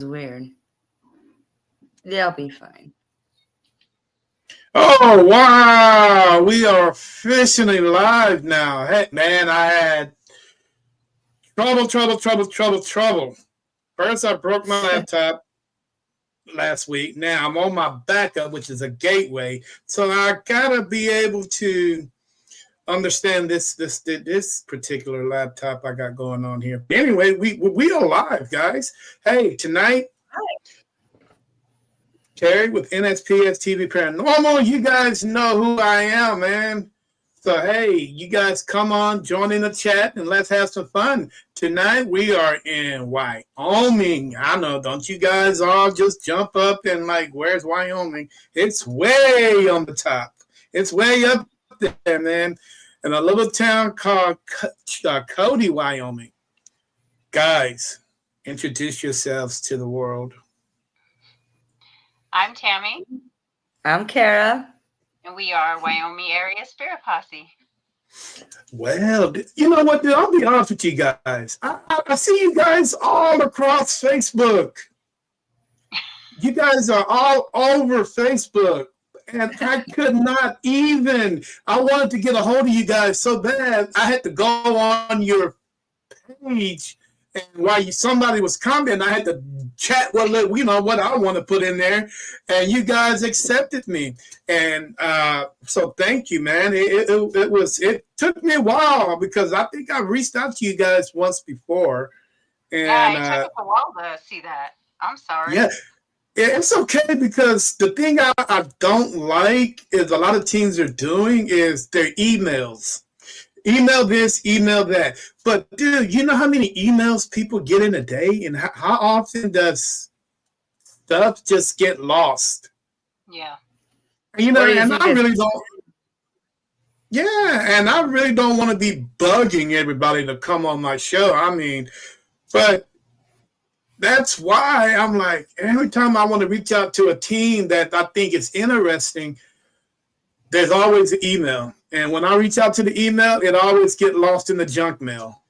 weird. They'll be fine. Oh, wow. We are officially live now. Hey, man, I had trouble. First, I broke my laptop last week. Now I'm on my backup, which is a gateway. So I gotta be able to understand this particular laptop I got going on here. Anyway, we are live, guys. Hey, tonight, Terry with NSPS TV Paranormal. You guys know who I am, man. So hey, you guys come on, join in the chat, and let's have some fun. Tonight we are in Wyoming. I know, don't you guys all just jump up and like, where's Wyoming? It's way on the top. It's way up there, man. In a little town called Cody, Wyoming. Guys, introduce yourselves to the world. I'm Tammy. I'm Kara. And we are Wyoming Area Spirit Posse. Well, you know what? I'll be honest with you guys. I see you guys all across Facebook. You guys are all over Facebook. And I could not even. I wanted to get a hold of you guys so bad. I had to go on your page. And while somebody was commenting, I had to chat what I want to put in there, and you guys accepted me, and so thank you, man. It took me a while because I think I reached out to you guys once before, and yeah, it took us a while to see that. I'm sorry. Yeah, it's okay because the thing I don't like is a lot of teams are doing is their emails. Email this, email that. But, dude, you know how many emails people get in a day? And how often does stuff just get lost? Yeah. You know, and I really don't. Yeah, and I really don't want to be bugging everybody to come on my show. I mean, but that's why I'm like, every time I want to reach out to a team that I think is interesting, there's always an email. And when I reach out to the email, it always get lost in the junk mail.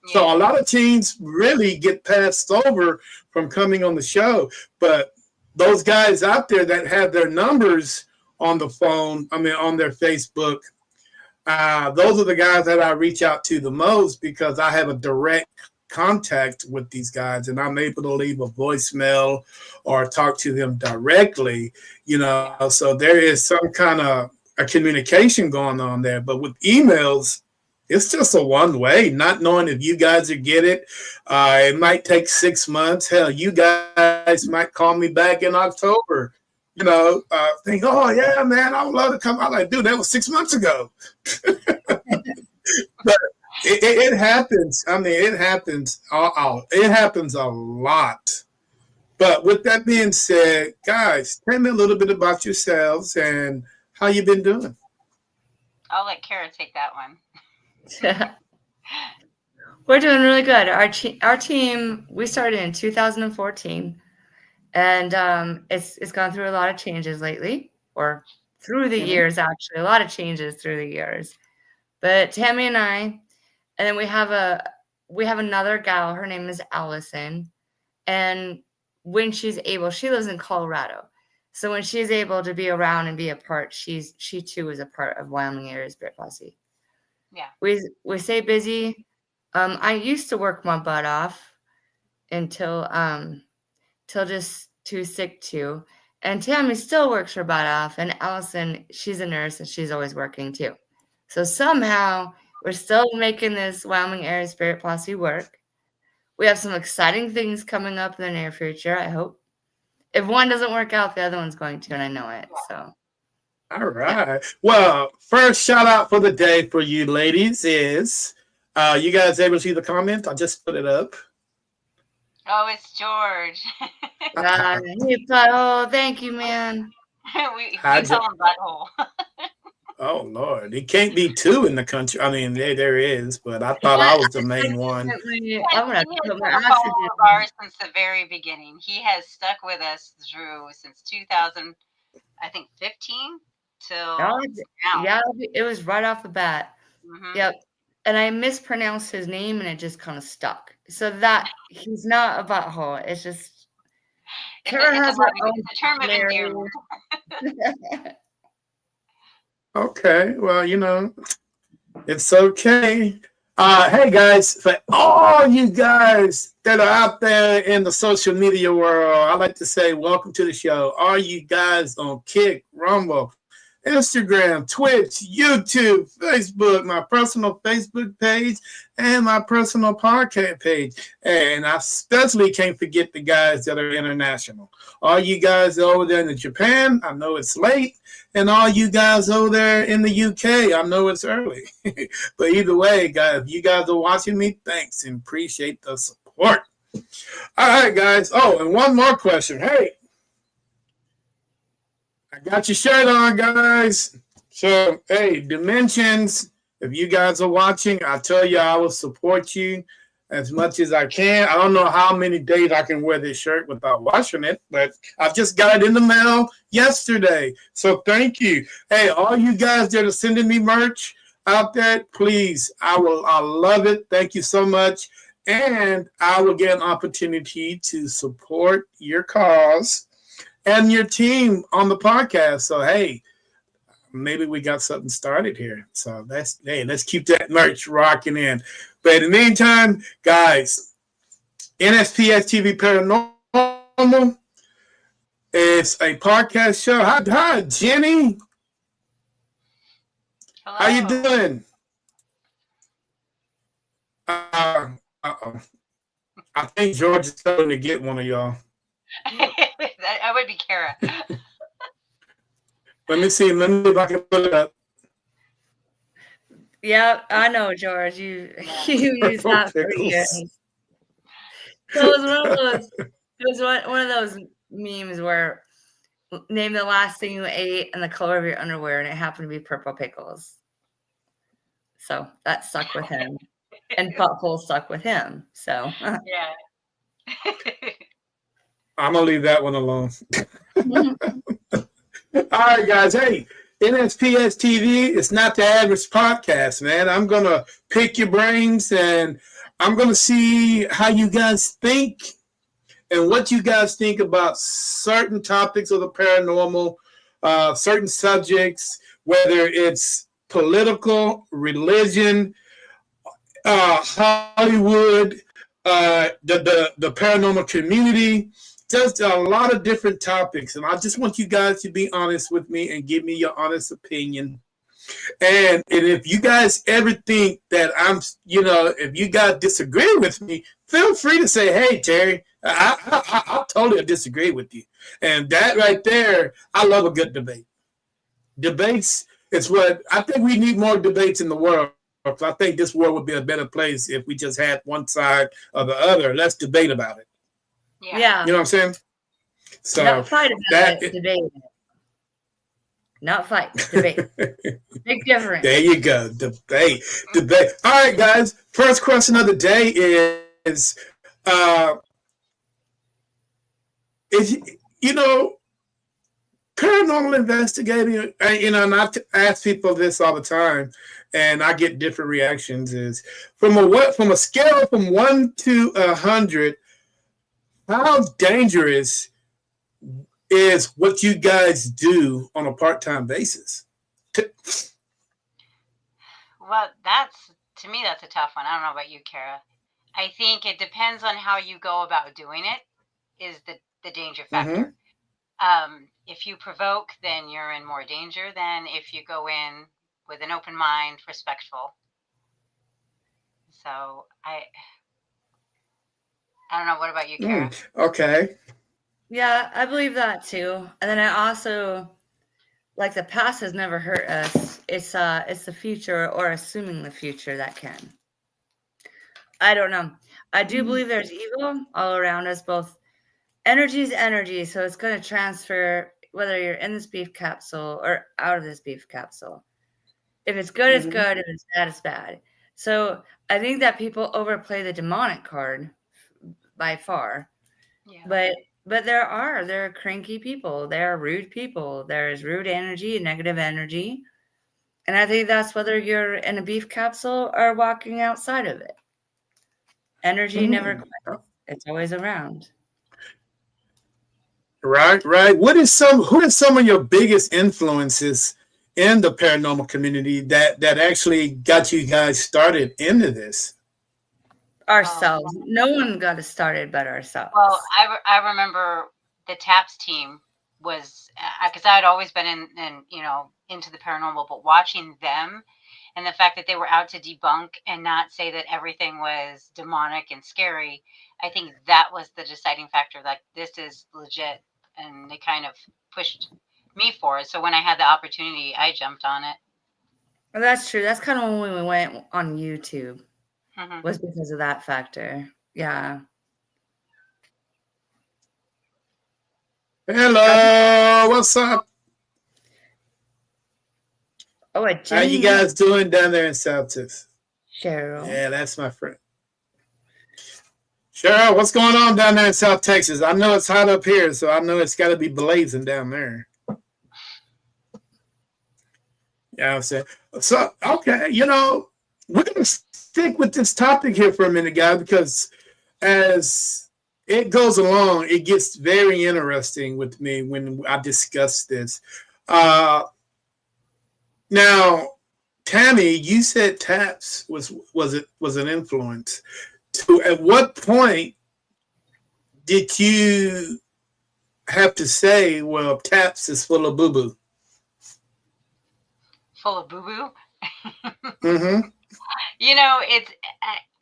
Yeah. So a lot of teams really get passed over from coming on the show. But those guys out there that have their numbers on the phone, on their Facebook, those are the guys that I reach out to the most because I have a direct contact with these guys and I'm able to leave a voicemail or talk to them directly, so there is some kind of a communication going on there. But with emails, it's just a one way, not knowing if you guys will get it. It might take 6 months. Hell, you guys might call me back in October, think, oh yeah, man, I would love to come. I'm like, dude, that was 6 months ago. But it happens. It happens. It happens a lot. But with that being said, guys, tell me a little bit about yourselves and how you been doing? I'll let Kara take that one. We're doing really good. Our team, we started in 2014, and it's gone through a lot of changes lately, or through the years, actually. A lot of changes through the years. But Tammy and I, and then we have another gal. Her name is Allison, and when she's able, she lives in Colorado. So when she's able to be around and be a part, she too is a part of Wyoming Area Spirit Posse. Yeah. We stay busy. I used to work my butt off until just too sick to. And Tammy still works her butt off. And Allison, she's a nurse and she's always working too. So somehow we're still making this Wyoming Area Spirit Posse work. We have some exciting things coming up in the near future, I hope. If one doesn't work out, the other one's going to, and I know it. So, all right. Yeah. Well, first shout out for the day for you ladies is, you guys able to see the comment? I just put it up. Oh, it's George. Butthole. Thank you, man. we tell him butthole. Oh Lord, it can't be two in the country. There is, but I thought I was the main one. I'm gonna put my oxygen of ours since the very beginning. He has stuck with us since 2000, I think 15 till now. Yeah, it was right off the bat. Mm-hmm. Yep, and I mispronounced his name, and it just kind of stuck. So that he's not a butthole. It's just Kara has her own it's a term of endearment. Okay, well, it's okay. Hey guys, for all you guys that are out there in the social media world, I'd like to say welcome to the show. All you guys on Kick, Rumble, Instagram, Twitch, YouTube, Facebook, my personal Facebook page, and my personal podcast page. And I especially can't forget the guys that are international. All you guys over there in Japan, I know it's late. And all you guys over there in the UK, I know it's early. But either way, guys, if you guys are watching me, thanks and appreciate the support. All right, guys. Oh, and one more question. Hey, I got your shirt on, guys. So, hey, Dimensions, if you guys are watching, I tell you I will support you as much as I can. I don't know how many days I can wear this shirt without washing it, but I just got it in the mail yesterday. So thank you. Hey, all you guys that are sending me merch out there, please, I love it. Thank you so much. And I will get an opportunity to support your cause and your team on the podcast. So, hey, maybe we got something started here. So let's keep that merch rocking in. But in the meantime, guys, NSPS TV Paranormal is a podcast show. Hi, Jenny. Hello. How you doing? Uh-oh. I think George is starting to get one of y'all. I would be Kara. Let me see. Let me see if I can put it up. Yeah, I know, George. You use that for years. So it was one of those memes where name the last thing you ate and the color of your underwear, and it happened to be purple pickles. So that stuck with him, and butthole stuck with him. So yeah. I'm gonna leave that one alone. All right, guys. Hey, NSPS TV, it's not the average podcast, man. I'm going to pick your brains and I'm going to see how you guys think and what you guys think about certain topics of the paranormal, certain subjects, whether it's political, religion, Hollywood, the paranormal community. Just a lot of different topics, and I just want you guys to be honest with me and give me your honest opinion. And if you guys ever think that if you guys disagree with me, feel free to say, "Hey, Terry, I totally disagree with you." And that right there, I love a good debate. Debates is what I think we need more debates in the world. I think this world would be a better place if we just had one side or the other. Let's debate about it. Yeah. You know what I'm saying? So not fight about it, debate. Not fight, debate. Big difference. There you go. Debate. All right, guys. First question of the day is paranormal investigating, and I ask people this all the time, and I get different reactions, is from a scale from 1 to 100, how dangerous is what you guys do on a part-time basis? Well, to me, that's a tough one. I don't know about you, Kara. I think it depends on how you go about doing it is the danger factor. Mm-hmm. If you provoke, then you're in more danger than if you go in with an open mind, respectful. So I don't know. What about you, Kara? Okay. Yeah, I believe that too. And then I also, like, the past has never hurt us. It's the future, or assuming the future, that can. I don't know. I do believe there's evil all around us. Both energy is energy, so it's going to transfer whether you're in this beef capsule or out of this beef capsule. If it's good, it's good. If it's bad, it's bad. So I think that people overplay the demonic card by far. Yeah. But there are cranky people. There are rude people. There is rude energy and negative energy. And I think that's whether you're in a beef capsule or walking outside of it. Energy never quits. It's always around. Right, right. Who are some of your biggest influences in the paranormal community that actually got you guys started into this? Ourselves. No one got us started but ourselves. Well, I remember the TAPS team was because I had always been in into the paranormal, but watching them and the fact that they were out to debunk and not say that everything was demonic and scary, I think that was the deciding factor. Like, this is legit, and they kind of pushed me for it. So when I had the opportunity, I jumped on it. Well, that's true. That's kind of when we went on YouTube, Hmm. was because of that factor. Yeah. Hello, what's up? Oh, a How you Jenny guys doing down there in South Texas? Cheryl. Yeah, that's my friend. Cheryl, what's going on down there in South Texas? I know it's hot up here, so I know it's got to be blazing down there. Yeah, I'm saying. So, okay, we're going to stick with this topic here for a minute, guys, because as it goes along, it gets very interesting with me when I discuss this. Now, Tammy, you said TAPS was an influence. So, at what point did you have to say, "Well, TAPS is full of boo boo"? Full of boo boo. Mm-hmm. It's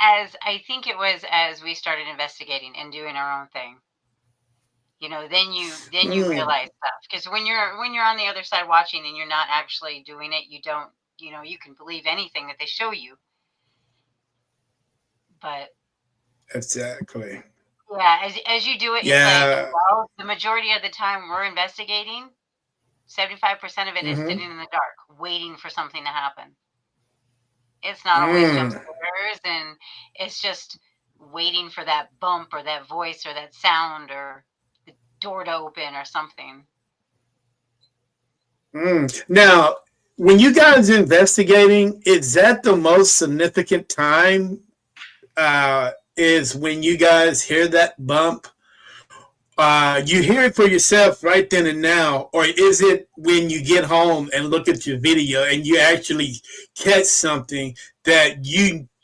as I think it was as we started investigating and doing our own thing. Then you realize stuff, because when you're on the other side watching and you're not actually doing it, you don't. You can believe anything that they show you, but Exactly. yeah, as you do it, it's like, Yeah. well, the majority of the time we're investigating, 75% of it is Mm-hmm. sitting in the dark, waiting for something to happen. It's not always jump Mm. scares, and it's just waiting for that bump or that voice or that sound or the door to open or something. Mm. Now, when you guys investigating, is that the most significant time? Is when you guys hear that bump? You hear it for yourself right then and now, or is it when you get home and look at your video and you actually catch something that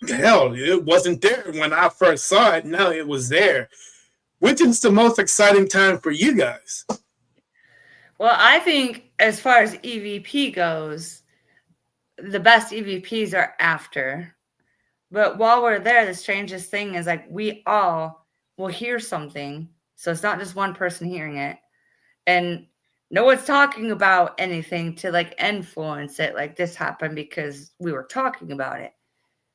hell, it wasn't there when I first saw it. No, it was there. Which is the most exciting time for you guys? Well, I think as far as EVP goes, the best EVPs are after. But while we're there, the strangest thing is like we all will hear something. So it's not just one person hearing it. And no one's talking about anything to like influence it. Like, this happened because we were talking about it.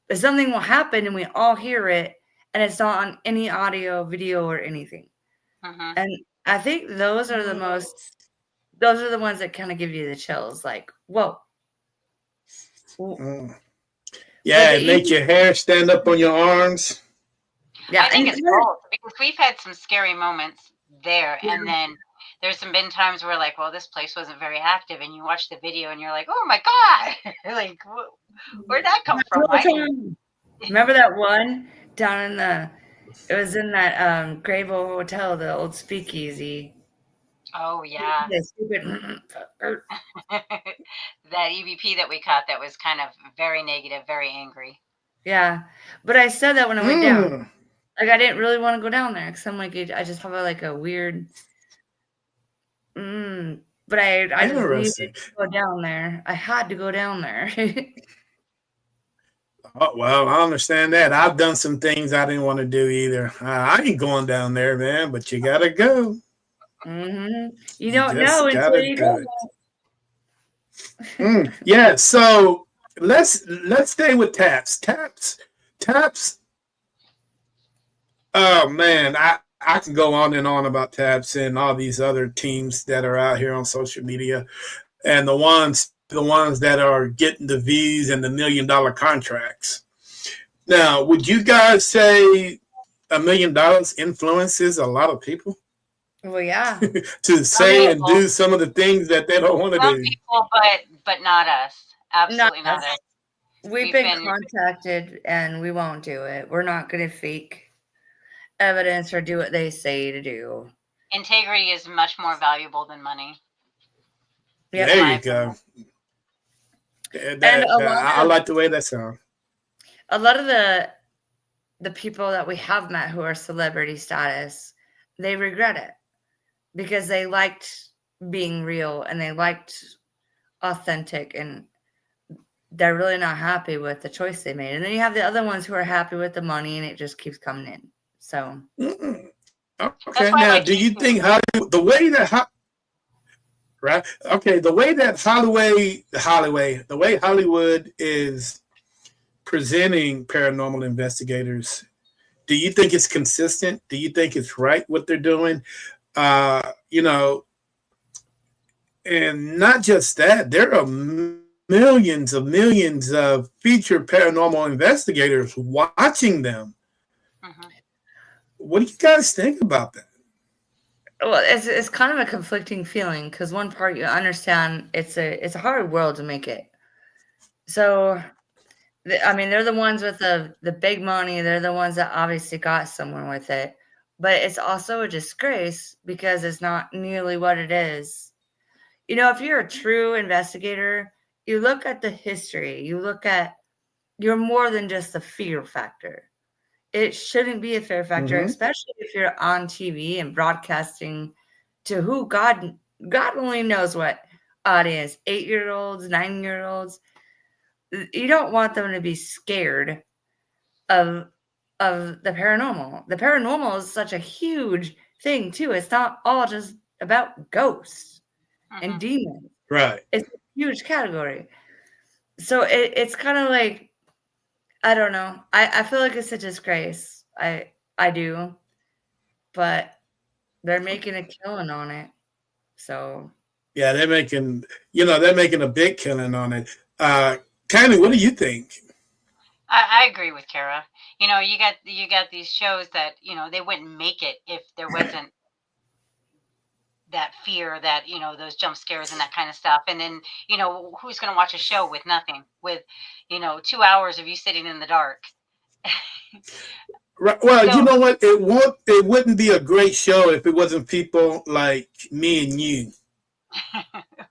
But something will happen and we all hear it, and it's not on any audio, video, or anything. Mm-hmm. And I think those are the ones that kind of give you the chills. Like, whoa. Mm. Yeah, it make your hair stand up on your arms. Yeah, I think it's both, because we've had some scary moments there, Yeah. and then there's been times where, like, well, this place wasn't very active, and you watch the video and you're like, oh my god, like, where'd that come from? Remember that one down in it was in that Grable Hotel, the old speakeasy. Oh yeah. The stupid That EVP that we caught that was kind of very negative, very angry. Yeah. But I said that when I went down. Like, I didn't really want to go down there because I'm like, I just have a weird but I just needed to go down there. I had to go down there. Oh, well, I understand that. I've done some things I didn't want to do either. I ain't going down there, man, but you gotta go. You don't know until you go. Yeah, so let's stay with TAPS. TAPS. Oh man, I can go on and on about TAPS and all these other teams that are out here on social media, and the ones that are getting the V's and the $1 million contracts. Now, would you guys say $1 million influences a lot of people? Well, yeah. To say and do some of the things that they don't want to do. Some people, but not us. Absolutely not us. We've been contacted and we won't do it. We're not going to fake evidence or do what they say to do. Integrity is much more valuable than money. Yep. There my you go. And I like the way that sounds. a lot of the people that we have met who are celebrity status, they regret it because they liked being real and they liked authentic, and they're really not happy with the choice they made. And then you have the other ones who are happy with the money and it just keeps coming in. So okay, now do you think Hollywood, the way that right? Okay, the way that the way Hollywood is presenting paranormal investigators, do you think it's consistent? Do you think it's right what they're doing? You know, and not just that, there are millions of featured paranormal investigators watching them. Mm-hmm. What do you guys think about that? well, it's kind of a conflicting feeling because one part you understand it's a hard world to make it. So I mean, they're the ones with the big money. They're the ones that obviously got someone with it. But it's also a disgrace because it's not nearly what it is. You know, if you're a true investigator, you look at the history. You're more than just the fear factor. It shouldn't be a fear factor, Mm-hmm. especially if you're on TV and broadcasting to who God only knows what audience, 8-year-olds, 9-year-olds. You don't want them to be scared of the paranormal. The paranormal is such a huge thing too. It's not all just about ghosts Mm-hmm. and demons. Right. It's a huge category. So it's kind of like, I don't know. I feel like it's a disgrace. I do. But they're making a killing on it. So Yeah, they're making a big killing on it. Tammy, what do you think? I agree with Kara. You know, you got these shows that, you know, they wouldn't make it if there wasn't that fear, that, you know, those jump scares and that kind of stuff. And then, you know, who's going to watch a show with nothing, with, you know, 2 hours of you sitting in the dark? Right. Well, So, you know what? It wouldn't be a great show if it wasn't people like me and you.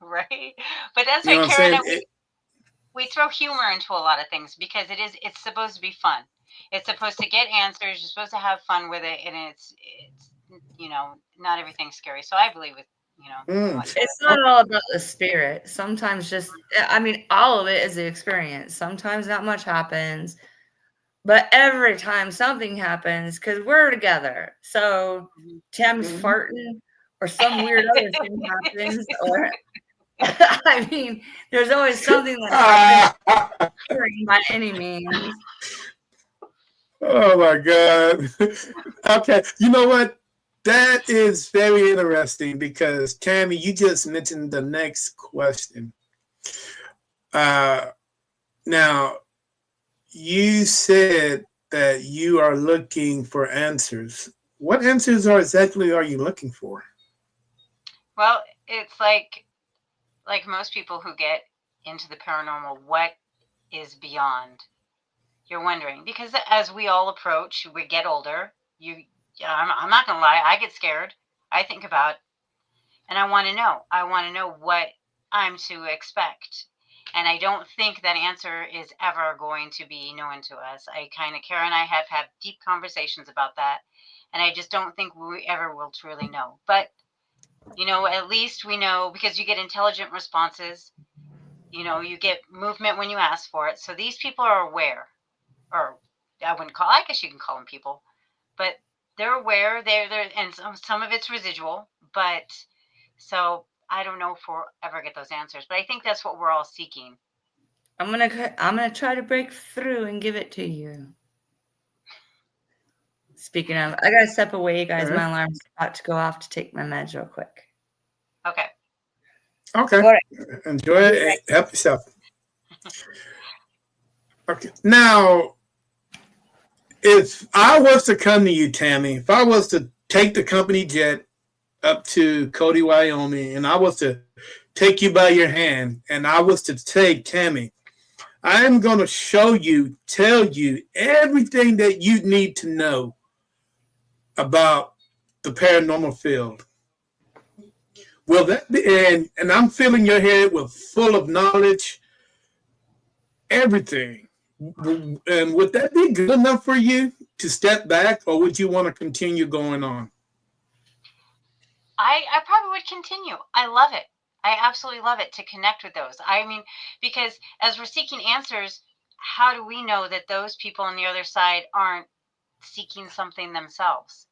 right? But that's You know right, what I'm Kara. saying? And we throw humor into a lot of things because it's supposed to be fun. It's supposed to get answers. You're supposed to have fun with it, and it's you know, not everything's scary. So I believe with, you know, what Kara it's said. not all about the spirit. Sometimes I mean, all of it is the experience. Sometimes not much happens, but every time something happens, because we're together. So Tam's Mhm. farting or some weird other thing happens, or I mean, there's always something that happens by any means. Oh my God. Okay. You know what? That is very interesting because Tammy, you just mentioned the next question. Now, you said that you are looking for answers. What answers exactly are you looking for? Well, it's like most people who get into the paranormal, what is beyond? You're wondering, because as we all approach, we get older. I'm not gonna lie, I get scared. I think about, and I want to know. I want to know what I'm to expect. And I don't think that answer is ever going to be known to us. Kara and I have had deep conversations about that. And I just don't think we ever will truly know. But, you know, at least we know, because you get intelligent responses. You know, you get movement when you ask for it. So these people are aware, or I guess you can call them people, but they're aware. And some of it's residual, but so I don't know if we'll ever get those answers, but I think that's what we're all seeking. I'm gonna try to break through and give it to you. Speaking of, I gotta step away, guys. My alarm's about to go off to take my meds real quick. Okay. Okay. All right. Enjoy it. Help yourself. Okay. Now, if I was to come to you, Tammy, if I was to take the company jet up to Cody, Wyoming, and I was to take you by your hand, and I was to say, Tammy, I am going to tell you everything that you need to know about the paranormal field. Will that be, and I'm filling your head with full of knowledge, everything. And would that be good enough for you to step back, or would you want to continue going on? I probably would continue. I love it. I absolutely love it to connect with those. I mean, because as we're seeking answers, how do we know that those people on the other side aren't seeking something themselves?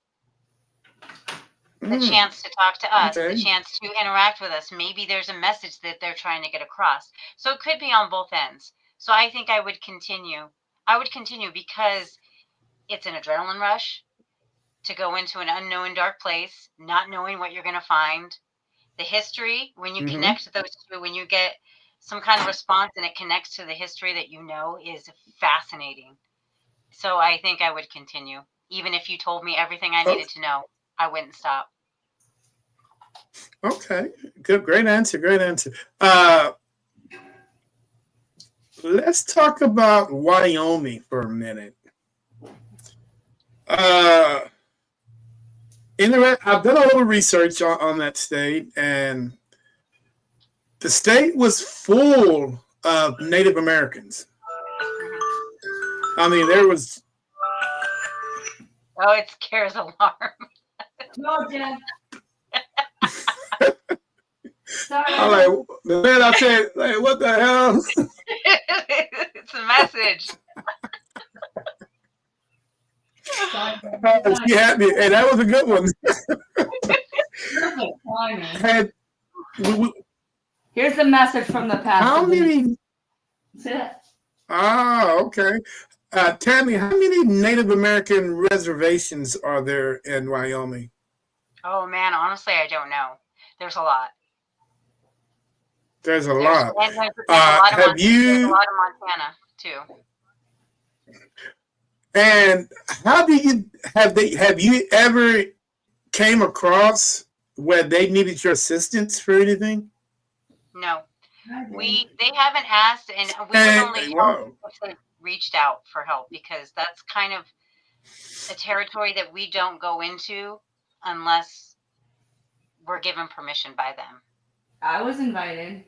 The chance to talk to us, the Okay. chance to interact with us. Maybe there's a message that they're trying to get across. So it could be on both ends. So I think I would continue. I would continue because it's an adrenaline rush to go into an unknown dark place, not knowing what you're going to find. The history, when you connect those two, when you get some kind of response and it connects to the history that you know, is fascinating. So I think I would continue. Even if you told me everything I needed to know, I wouldn't stop. Okay. Good. Great answer. Great answer. Let's talk about Wyoming for a minute. I've done a little research on that state, and the state was full of Native Americans. I mean, there was. Oh, it's Kara's alarm. No, Jen. I'm like, the minute I said, like, what the hell? It's a message. She had me, and that was a good one. Perfect timing. Here's the message from the past. How many? Okay. Tammy, how many Native American reservations are there in Wyoming? Oh man, honestly, I don't know. There's a lot. There's a lot. And there's a lot of there's a lot of Montana too. And how do you have you ever came across where they needed your assistance for anything? No. They haven't asked, and we would only help if they reached out for help, because that's kind of a territory that we don't go into unless we're given permission by them. I was invited.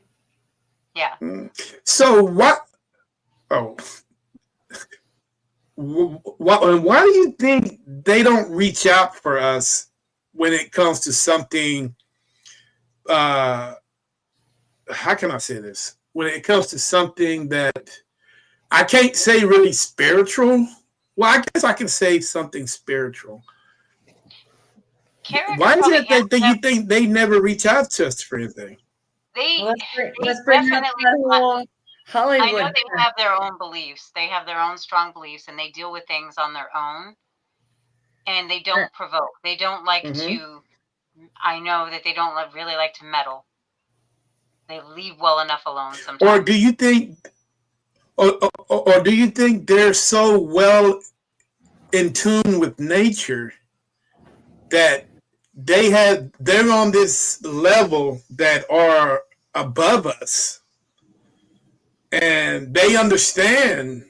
Yeah. So what? Oh. Why do you think they don't reach out for us when it comes to something? How can I say this? When it comes to something that I can't say really spiritual. Well, I guess I can say something spiritual. Why is it that you think they never reach out to us for anything? Let's bring Hollywood. I know they have their own beliefs. They have their own strong beliefs, and they deal with things on their own. And they don't provoke. They don't like to. I know that they don't really like to meddle. They leave well enough alone sometimes. Or do you think? Or do you think they're so well in tune with nature that they're on this level that are above us, and they understand,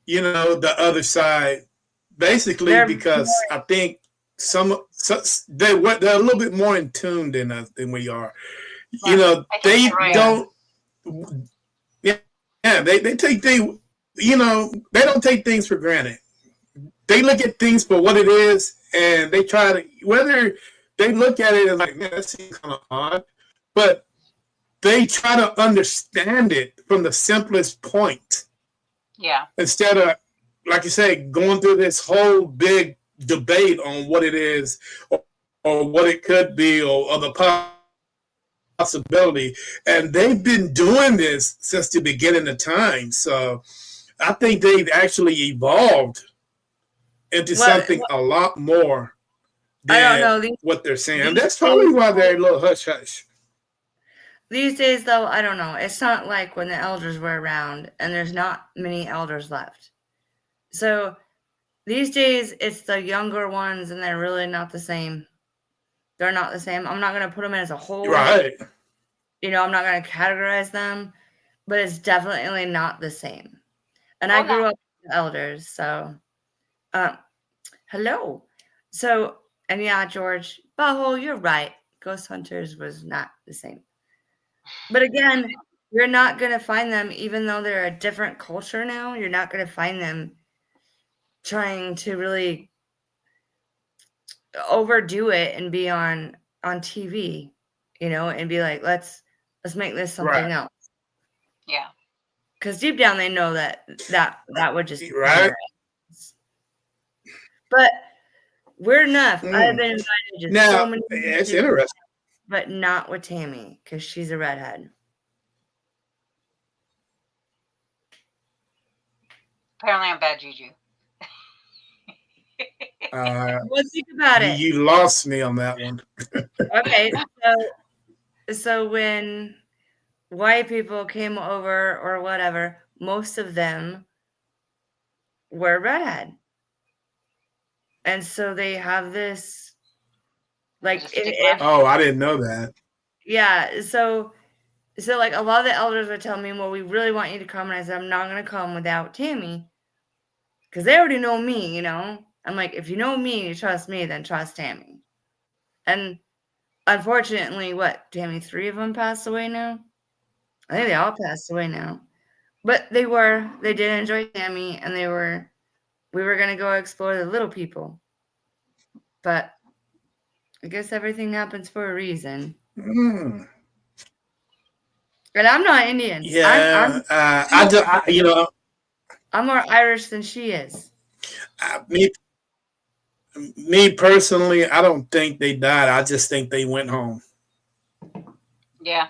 the other side, basically, because I think they're a little bit more in tune than us, than we are. They don't. Yeah, they take things. They don't take things for granted. They look at things for what it is, and they try to, whether they look at it as like, man, that seems kind of odd, but they try to understand it from the simplest point. Yeah. Instead of, like you say, going through this whole big debate on what it is, or what it could be, or the possibility. And they've been doing this since the beginning of time. So I think they've actually evolved into something a lot more than what they're saying. And that's probably why they're a little hush-hush. These days, though, I don't know. It's not like when the elders were around, and there's not many elders left. So these days, it's the younger ones, and they're really not the same. They're not the same. I'm not going to put them in as a whole. Right. I'm not going to categorize them, but it's definitely not the same. And I grew up with elders, so hello. So, and yeah, George, Butthole, you're right. Ghost Hunters was not the same. But again, you're not going to find them, even though they're a different culture now, you're not going to find them trying to really overdo it and be on TV, and be like, let's make this something else. Yeah. Because deep down they know that would just right. But weird enough, I've been invited to Now, so many. it's interesting, but not with Tammy because she's a redhead. Apparently, I'm bad juju. Let's think about it. You lost me on that one. Okay, so when white people came over or whatever, most of them were redhead, and so they have this like oh, I didn't know that. Yeah, so like a lot of the elders would tell me, well, we really want you to come, and I said, I'm not going to come without Tammy because they already know me, I'm like, if you know me, you trust me, then trust Tammy. And unfortunately, Tammy, 3 of them passed away now? I think they all passed away now. But they did enjoy Tammy, and we were going to go explore the little people. But I guess everything happens for a reason. And I'm not Indian. Yeah, I'm more Irish than she is. Me personally, I don't think they died. I just think they went home. Yeah.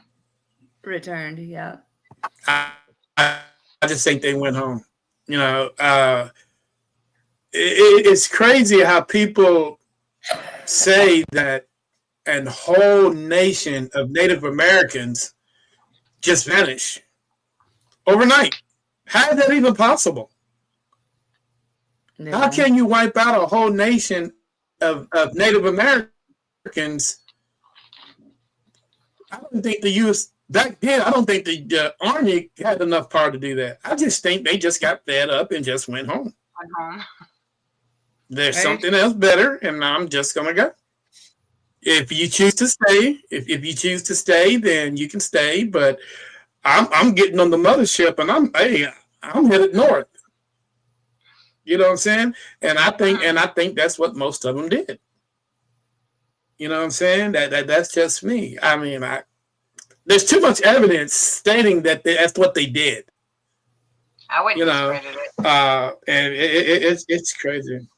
Returned, yeah. I just think they went home. It's crazy how people say that a whole nation of Native Americans just vanish overnight. How is that even possible? How can you wipe out a whole nation of Native Americans? I don't think the U.S. back then, I don't think the Army had enough power to do that. I just think they just got fed up and just went home. There's something else better, and I'm just going to go. If you choose to stay, if you choose to stay, then you can stay. But I'm getting on the mothership, and I'm headed north. You know what I'm saying? And I think that's what most of them did. You know what I'm saying? That's just me. I mean, there's too much evidence stating that that's what they did. I wouldn't discredit it. And it's crazy.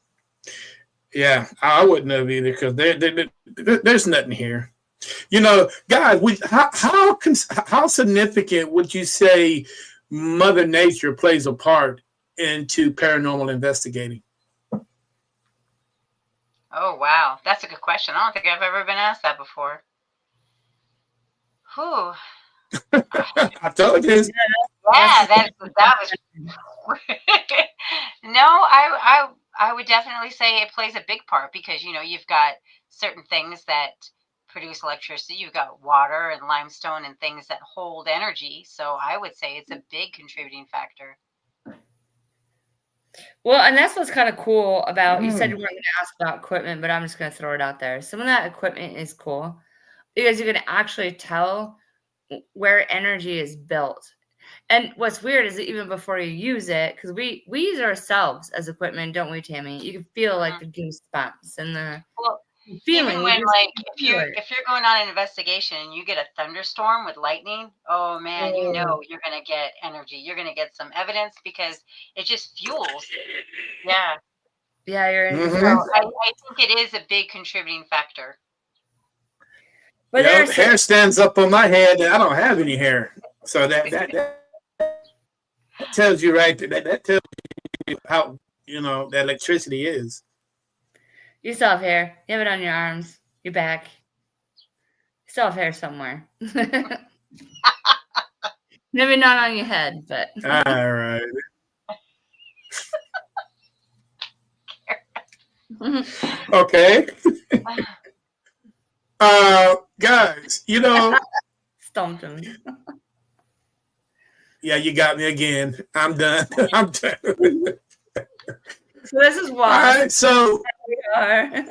Yeah, I wouldn't have either because there's nothing here. Guys, how significant would you say Mother Nature plays a part into paranormal investigating? Oh, wow. That's a good question. I don't think I've ever been asked that before. Whew. I told you. Yeah, that was. No, I would definitely say it plays a big part because, you've got certain things that produce electricity. You've got water and limestone and things that hold energy. So I would say it's a big contributing factor. Well, and that's what's kind of cool about, you said you weren't going to ask about equipment, but I'm just going to throw it out there. Some of that equipment is cool because you can actually tell where energy is built. And what's weird is that even before you use it, because we use ourselves as equipment, don't we, Tammy? You can feel like the goosebumps and the feeling. Even when, if you're going on an investigation and you get a thunderstorm with lightning, oh man, you're going to get energy. You're going to get some evidence because it just fuels. Yeah. Yeah, you're in. So I think it is a big contributing factor. But hair stands up on my head, and I don't have any hair, so that tells you right. That tells you how that electricity is. You still have hair. You have it on your arms, your back. You still have hair somewhere. Maybe not on your head, but. All right. Okay. Guys, Stumped him. Yeah, you got me again. I'm done. I'm done. So this is why. All right, so we are.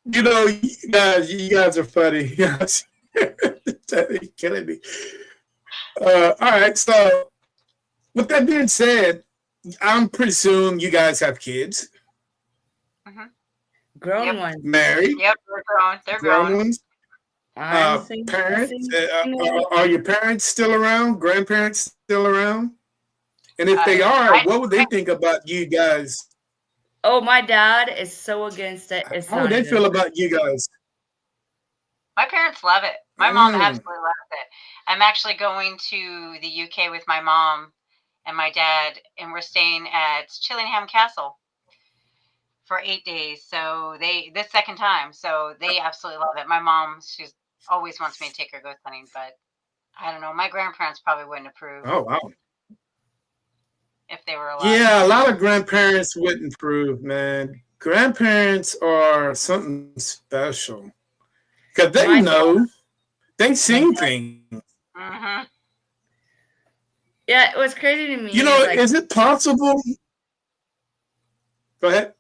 You guys are funny. Yes. You're killing me. All right. So, with that being said, I'm presume you guys have kids, Hmm. Grown Yep. ones. married, Yep. They're grown. They're grown grown. ones. I'm single. Parents. Single. Are your parents still around? Grandparents still around? And if they are, I what would they think about you guys? Oh, my dad is so against it. It's How would not they even. feel about you guys? My parents love it. My mom Mm. absolutely loves it. I'm actually going to the UK with my mom and my dad, and we're staying at Chillingham Castle for 8 days. So this second time, so they absolutely love it. My mom, she's always wants me to take her ghost hunting, but I don't know. My grandparents probably wouldn't approve Oh wow. if they were alive. Yeah, a lot of grandparents wouldn't approve, man. Grandparents are something special because they My dad, know they my seen dad. things. Hmm. Yeah, what's crazy to me is like, Is it possible? Go ahead.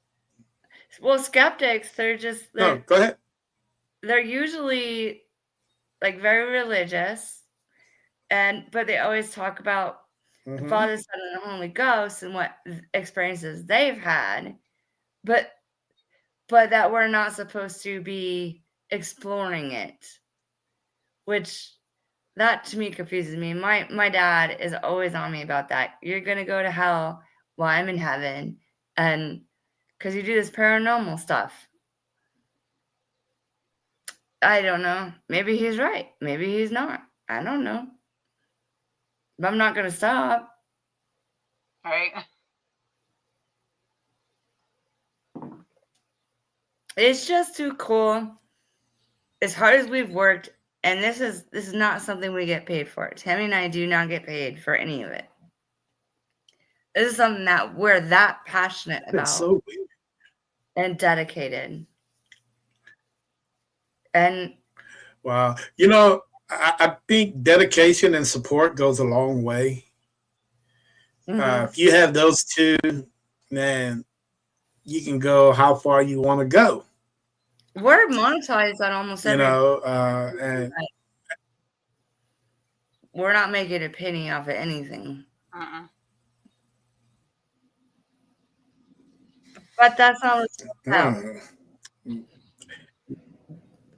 well, skeptics, No, go ahead. they're usually like very religious, but they always talk about the Mm-hmm. Father, Son, and the Holy Ghost and what experiences they've had, but that we're not supposed to be exploring it, which that to me confuses me. My dad is always on me about that. You're gonna go to hell while I'm in heaven, and because you do this paranormal stuff. I don't know. Maybe he's right. Maybe he's not. I don't know. But I'm not gonna stop. Right? It's just too cool. As hard as we've worked, and this is not something we get paid for. Tammy and I do not get paid for any of it. This is something that we're that passionate It's about so weird. and dedicated. And Wow. I think dedication and support goes a long way. If you have those two, man, you can go how far you want to go. we're monetized on almost You every. know, and We're not making a penny off of anything. Mm-mm. But that's not what it's about. mm,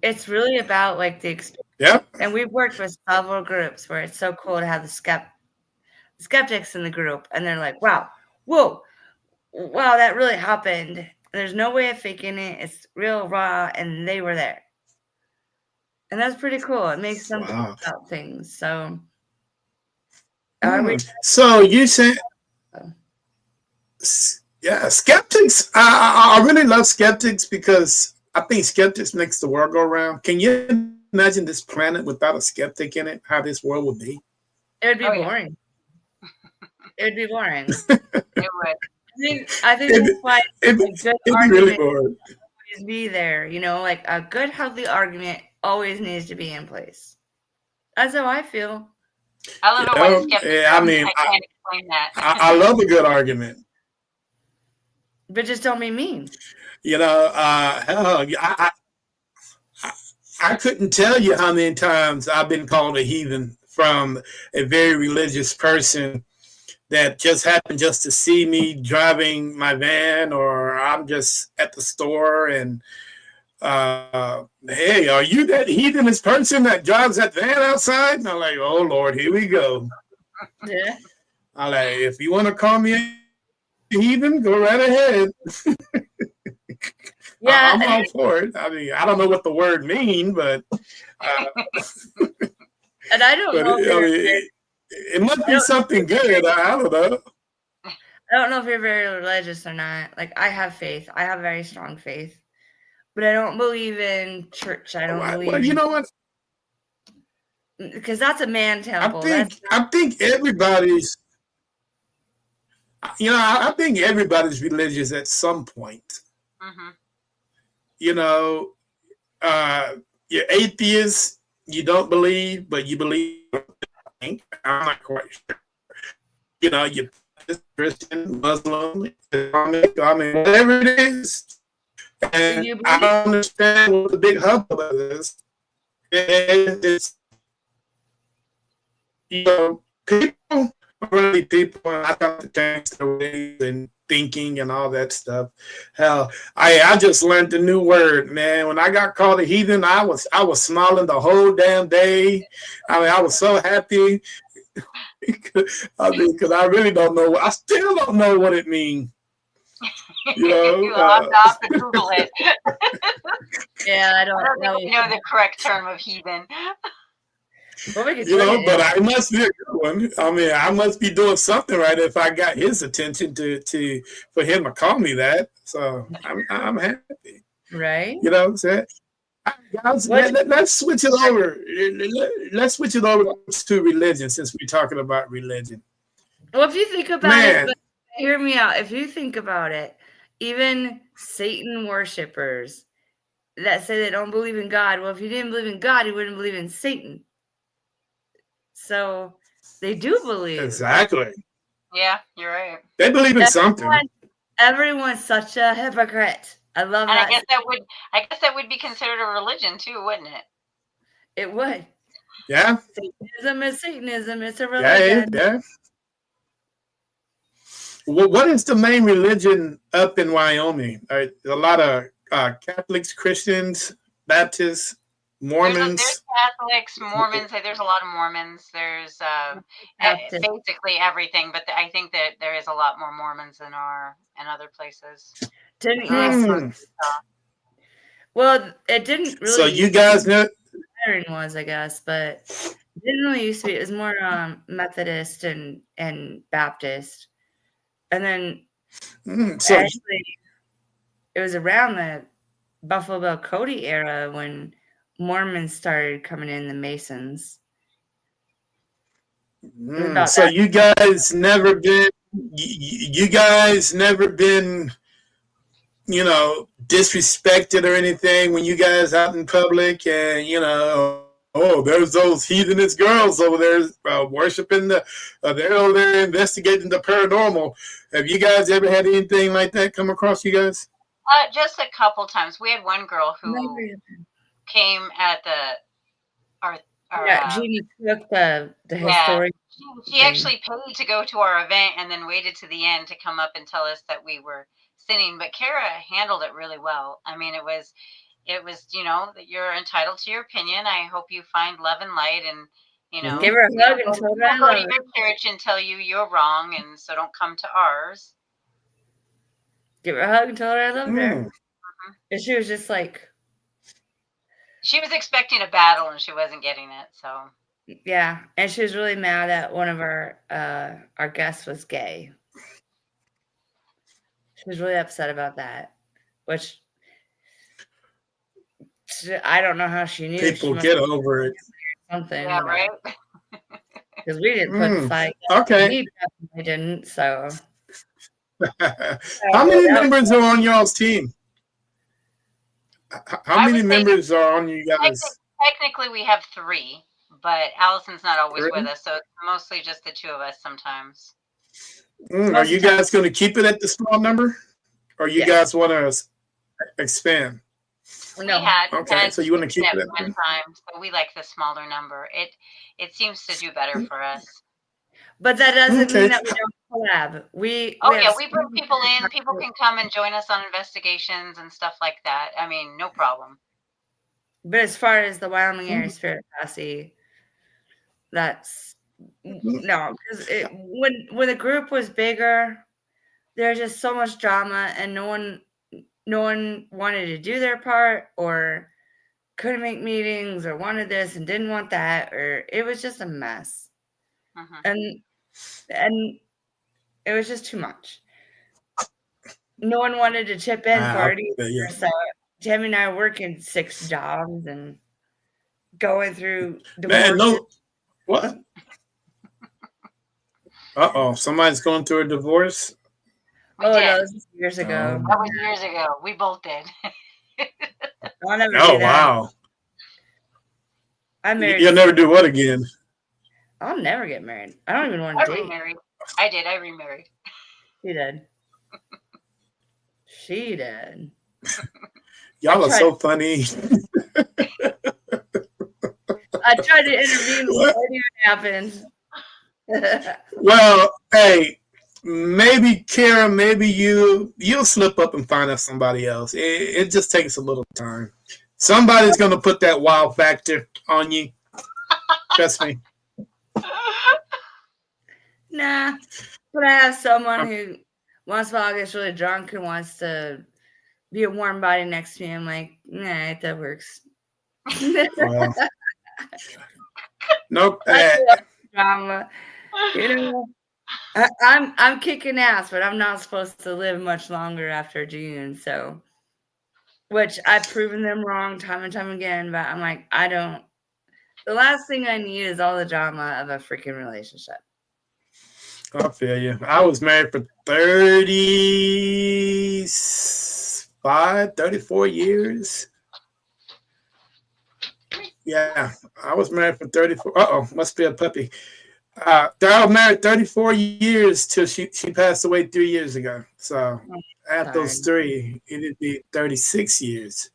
It's really about like the experience. yeah. And we've worked with several groups where it's so cool to have the skeptics in the group, and they're like, "Wow, whoa, wow, that really happened. There's no way of faking it. It's real raw," and they were there, and that's pretty cool. It makes them think Wow. about things. So, are we? So you said, yeah, skeptics. I really love skeptics because I think skeptics makes the world go round. Can you imagine this planet without a skeptic in it? How this world would be? It would be Oh yeah, boring. It would be boring. it would. I think It'd, that's why it'd, a good it'd be really argument boring. always be there. Like a good, healthy argument always needs to be in place. That's how I feel. I love it when skeptics. I mean, I can't explain that. I love a good argument. But just don't be mean. Hell, I couldn't tell you how many times I've been called a heathen from a very religious person that just happened just to see me driving my van, or I'm just at the store and hey, are you that heathenous person that drives that van outside? And I'm like, oh Lord, here we go. Yeah. I'm like, if you want to call me a heathen, go right ahead. Yeah, I'm all for it. I mean, I don't know what the word mean, but and I don't know. It must be something good. I don't know. I don't know if you're very religious or not. Like I have faith. I have very strong faith, but I don't believe in church. I don't believe. Well, you know what? Because that's a man temple. I think everybody's. I think everybody's religious at some point. Mm-hmm. You're atheist. You don't believe, but you believe. I'm not quite sure. You're Christian, Muslim, Islamic. I mean, whatever it is, Do And you I believe? don't understand what the big hubbub is. It's, people, really people, and I got to change their ways and thinking and all that stuff. Hell, I just learned a new word, man. When I got called a heathen, I was smiling the whole damn day. I mean, I was so happy. I mean, because I really don't know. I still don't know what it means. You know, You'll have to Google it. Yeah, I I don't don't think know. we know the correct term of heathen. Well, we could you put know, it but in. I must be a good one. I mean, I must be doing something right if I got his attention to for him to call me that. So I'm happy. Right? You know what I'm saying? Guys, What? let's switch it over. Let's switch it over to religion since we're talking about religion. Well, if you think about it, Man, but hear me out. If you think about it, even Satan worshipers that say they don't believe in God, well, if you didn't believe in God, you wouldn't believe in Satan. So they do believe. exactly. Yeah, you're right. They believe in something. Everyone's such a hypocrite. I love And that. I guess that would be considered a religion too, wouldn't it? It would. Yeah, Satanism is Satanism. It's a yeah, religion. yeah. Well, what is the main religion up in Wyoming? A lot of Catholics, Christians, Baptists, There's Mormons. Catholics, Mormons. There's a lot of Mormons. There's Baptist. basically everything, but I think that there is a lot more Mormons than are in other places. Didn't That's Hmm. well, it didn't really. So you guys know? Iron was, I guess, but it didn't really used to be. It was more Methodist and Baptist, and then So actually it was around the Buffalo Bill Cody era when Mormons started coming in, the Masons. It was about so that. you guys never been? You guys never been? Disrespected or anything when you guys out in public and oh, there's those heathenist girls over there worshiping they're over there investigating the paranormal. Have you guys ever had anything like that come across you guys? Just a couple times. We had one girl who came at our Yeah, Jeannie Cook, the yeah. historian. She actually paid to go to our event and then waited to the end to come up and tell us that we were sinning. But Kara handled it really well. I mean, it was that you're entitled to your opinion. I hope you find love and light, and Give her a hug and tell her I go love to her. your church and tell you you're wrong, and so don't come to ours. Give her a hug and tell her I loved her. And she was just like, she was expecting a battle and she wasn't getting it. So yeah, and she was really mad that one of our guests was gay. She was really upset about that, which I don't know how she knew. People she get over it. Something, yeah, right. Because we didn't put the fight. Okay. We definitely didn't. So, how many members are on y'all's team? How many members are on you guys? Technically, we have 3, but Allison's not always with us, so it's mostly just the 2 of us sometimes. Are you guys going to keep it at the small number, or you guys want to expand? No. Okay, so you want to keep it at one time. So we like the smaller number. It seems to do better for us. But that doesn't mean that we don't collab. We bring people in. People can come and join us on investigations and stuff like that. I mean, no problem. But as far as the Wyoming Area Spirit Posse, that's no, because when the group was bigger, there's just so much drama, and no one wanted to do their part, or couldn't make meetings, or wanted this and didn't want that, or it was just a mess. And it was just too much. No one wanted to chip in for it either. So Tammy and I are working 6 jobs and going through divorces. Man, what? Somebody's going through a divorce? We did. That was years ago. That was years ago. We both did. I'll never do that. Wow. I'm married. You'll never do what again? I'll never get married. I don't even want to date. Remarried. I did. I remarried. She did. She did. Y'all are so funny. I tried to intervene before it even happened. Well, hey, maybe Kara, maybe you'll slip up and find out somebody else. It just takes a little time. Somebody's gonna put that wow factor on you. Trust me. Nah, but I have someone who once in a while gets really drunk and wants to be a warm body next to me. I'm like, nah, that works. Well, nope. I love drama. You know, I'm kicking ass, but I'm not supposed to live much longer after June. So, which I've proven them wrong time and time again. But I'm like, I don't. The last thing I need is all the drama of a freaking relationship. I feel you. I was married for 34 years. Yeah, I was married for 34. Uh-oh, must be a puppy. I was married 34 years till she passed away 3 years ago. So at those three, it'd be 36 years.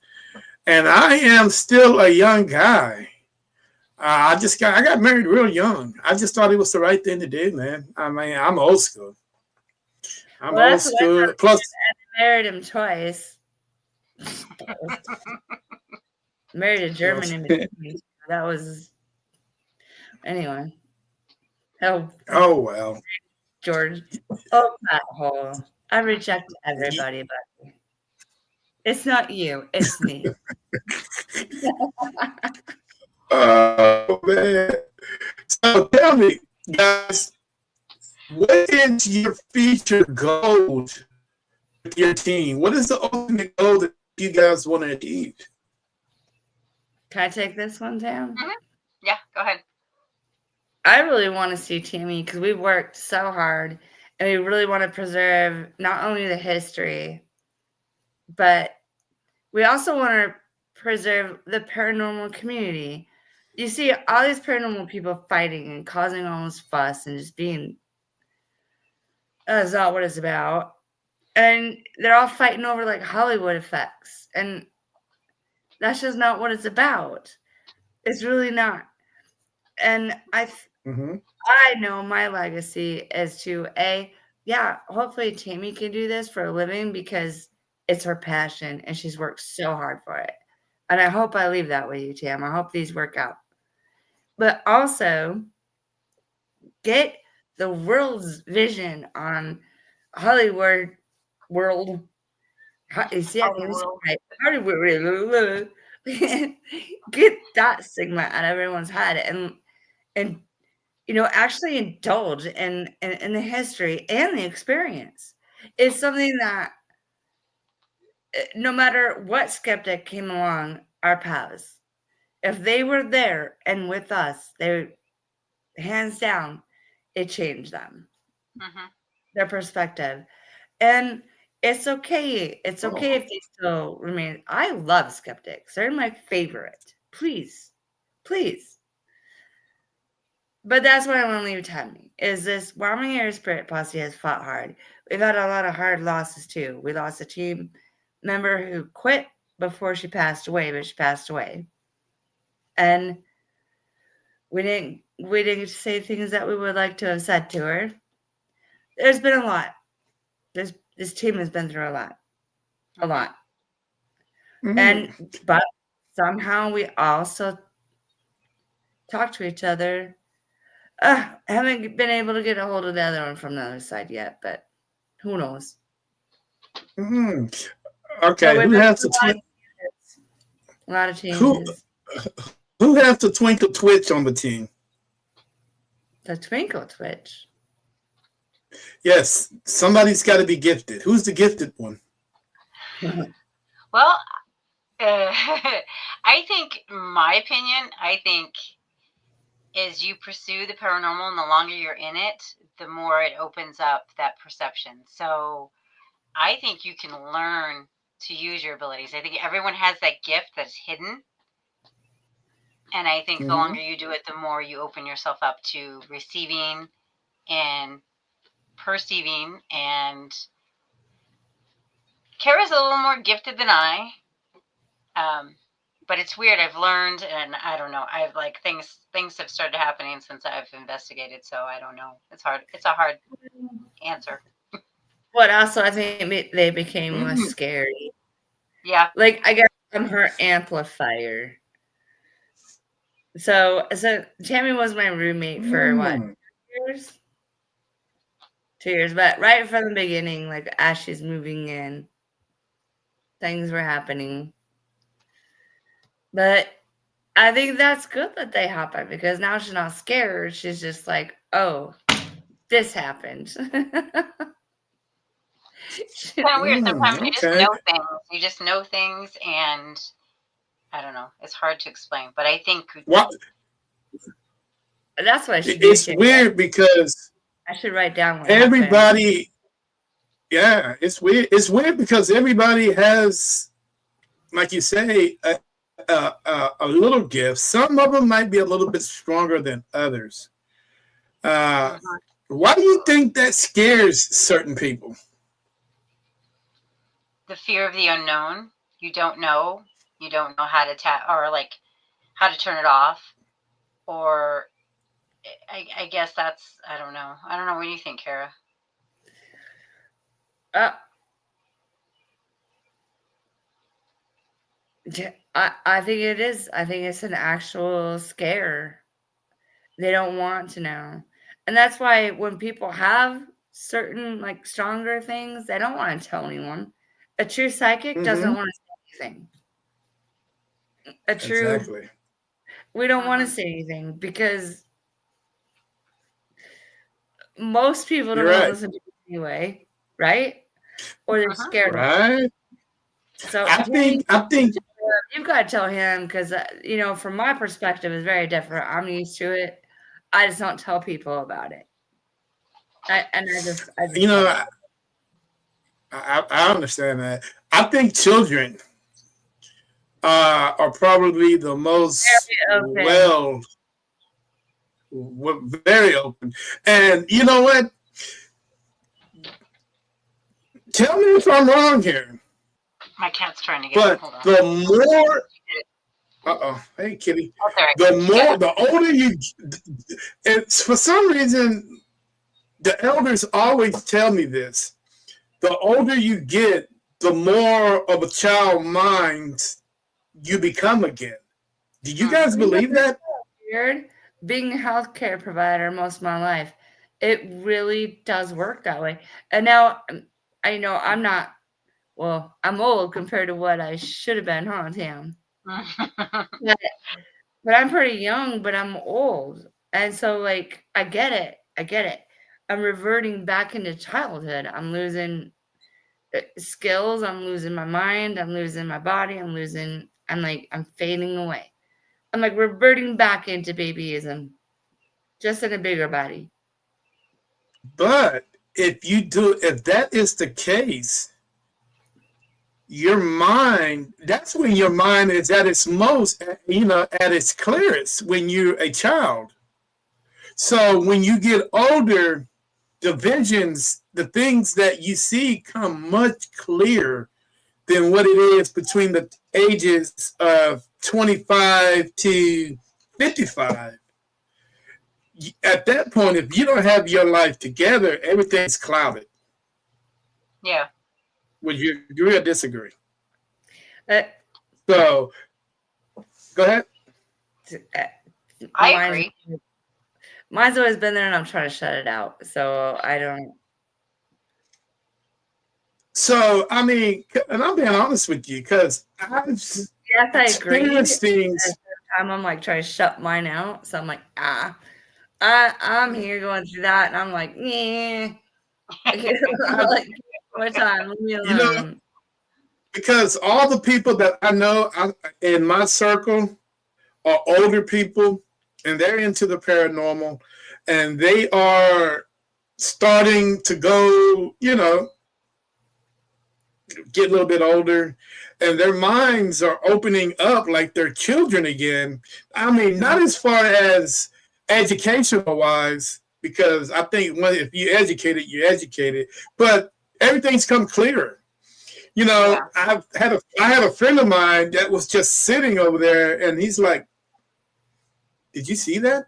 And I am still a young guy. I got married real young. I just thought it was the right thing to do, man. I mean, I'm old school. I'm old school. Plus, I married him twice. Married a German in between. That was anyway. Oh well, George. Oh, that hole. I reject everybody, but it's not you. It's me. Oh man. So tell me, guys, what is your future goal with your team? What is the ultimate goal that you guys want to achieve? Can I take this one, Tam? Mm-hmm. Yeah, go ahead. I really want to see Tammy because we've worked so hard and we really want to preserve not only the history, but we also want to preserve the paranormal community. You see all these paranormal people fighting and causing all this fuss and just being, that's not what it's about. And they're all fighting over like Hollywood effects. And that's just not what it's about. It's really not. And I know my legacy is to hopefully Tammy can do this for a living because it's her passion and she's worked so hard for it. And I hope I leave that with you, Tam. I hope these work out. But also get the world's vision on Hollywood world. You see, I can Hollywood. Get that stigma out of everyone's head and actually indulge in the history and the experience. It's something that no matter what skeptic came along our paths, if they were there and with us, they hands down, it changed them, their perspective. And it's okay. It's okay if they still remain. I love skeptics. They're my favorite. Please. But that's what I want to leave Tammy, is this Wyoming Air Sprit Posse has fought hard. We've had a lot of hard losses too. We lost a team member who quit before she passed away, but she passed away. And we didn't get to say things that we would like to have said to her. There's been a lot. This team has been through a lot. A lot. But somehow we also talk to each other. I haven't been able to get a hold of the other one from the other side yet, but who knows? Okay, so who has to a lot of changes. Who has the twinkle twitch on the team? The twinkle twitch. Yes, somebody's got to be gifted. Who's the gifted one? Well, I think, my opinion, is you pursue the paranormal, and the longer you're in it, the more it opens up that perception. So I think you can learn to use your abilities. I think everyone has that gift that's hidden. And I think the longer you do it, the more you open yourself up to receiving and perceiving and Kara's a little more gifted than I. But it's weird. I've learned, and I don't know. I've like things have started happening since I've investigated. So I don't know. It's hard. It's a hard answer. What also I think they became less scary. Yeah. Like I guess I'm her amplifier. So Tammy was my roommate for what, 2 years? 2 years, but right from the beginning, like as she's moving in, things were happening. But I think that's good that they happen because now she's not scared. She's just like, oh, this happened. It's kind of weird. Sometimes you just know things. You just know things, and I don't know. It's hard to explain. But I think that's why it's weird because I should write down what everybody. happened. Yeah, it's weird. It's weird because everybody has, like you say, a little gift. Some of them might be a little bit stronger than others. Why do you think that scares certain people? The fear of the unknown. You don't know. You don't know how to or like how to turn it off. Or I guess that's, I don't know. I don't know. What do you think, Kara? I think it is. I think it's an actual scare. They don't want to know. And that's why when people have certain like stronger things, they don't want to tell anyone. A true psychic doesn't want to say anything. Exactly. We don't want to say anything because most people don't listen to you anyway, right? Or they're scared. Right. So I think you've got to tell him because from my perspective, it's very different. I'm used to it. I just don't tell people about it. I understand that. I think children are probably the most very open. And you know what? Tell me if I'm wrong here. My cat's trying to get But it. Hold on. the more, hey kitty. The older you, it's for some reason, the elders always tell me this. The older you get, the more of a child mind you become again. Do you guys believe that? Weird. Being a healthcare provider most of my life, it really does work that way. And now I know I'm not. Well, I'm old compared to what I should have been, huh, Tam? But I'm pretty young, but I'm old. And so, like, I get it. I'm reverting back into childhood. I'm losing skills. I'm losing my mind. I'm losing my body. I'm fading away. I'm like reverting back into babyism, just in a bigger body. But if that is the case, your mind, that's when your mind is at its most, at its clearest when you're a child. So when you get older, the visions, the things that you see come much clearer than what it is between the ages of 25 to 55. At that point, if you don't have your life together, everything's clouded. Yeah. Would you agree or disagree? So, go ahead. I agree. Mine's always been there, and I'm trying to shut it out. So I don't. So I mean, and I'm being honest with you because I've experienced things. At the time, I'm like trying to shut mine out. So I'm like, I'm here going through that, and I'm like, yeah. Like, what time? Leave me alone. Because all the people that I know in my circle are older people, and they're into the paranormal, and they are starting to go, get a little bit older, and their minds are opening up like they're children again. I mean, not as far as educational wise, because I think if you're educated, but everything's come clearer. You know, I had a friend of mine that was just sitting over there, and he's like, "Did you see that?"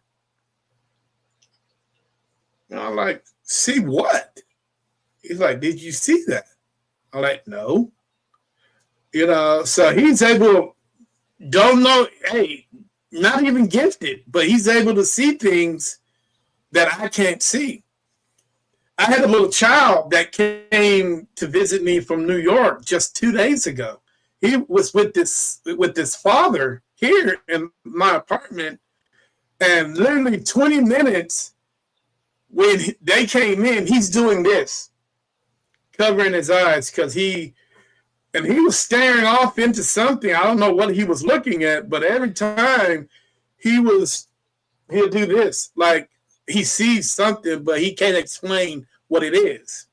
And I'm like, "See what?" He's like, "Did you see that?" I'm like, "No." You know, so he's able, don't know, hey, not even gifted, but he's able to see things that I can't see. I had a little child that came to visit me from New York just 2 days ago. He was with this father here in my apartment, and literally 20 minutes when they came in, he's doing this, covering his eyes because he was staring off into something. I don't know what he was looking at, but every time he'll do this, like he sees something, but he can't explain what it is.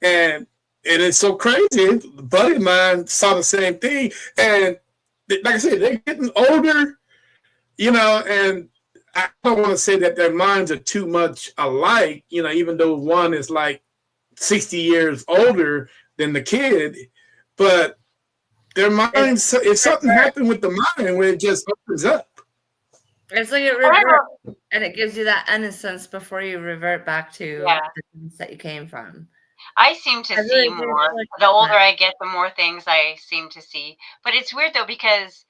And it's so crazy. A buddy of mine saw the same thing. And like I said, they're getting older, you know, and I don't want to say that their minds are too much alike, you know, even though one is like 60 years older than the kid, but their minds, if something happened with the mind where it just opens up. It's like it reverts, and it gives you that innocence before you revert back to the things that you came from. I seem to see more. The older I get, the more things I seem to see. But it's weird, though, because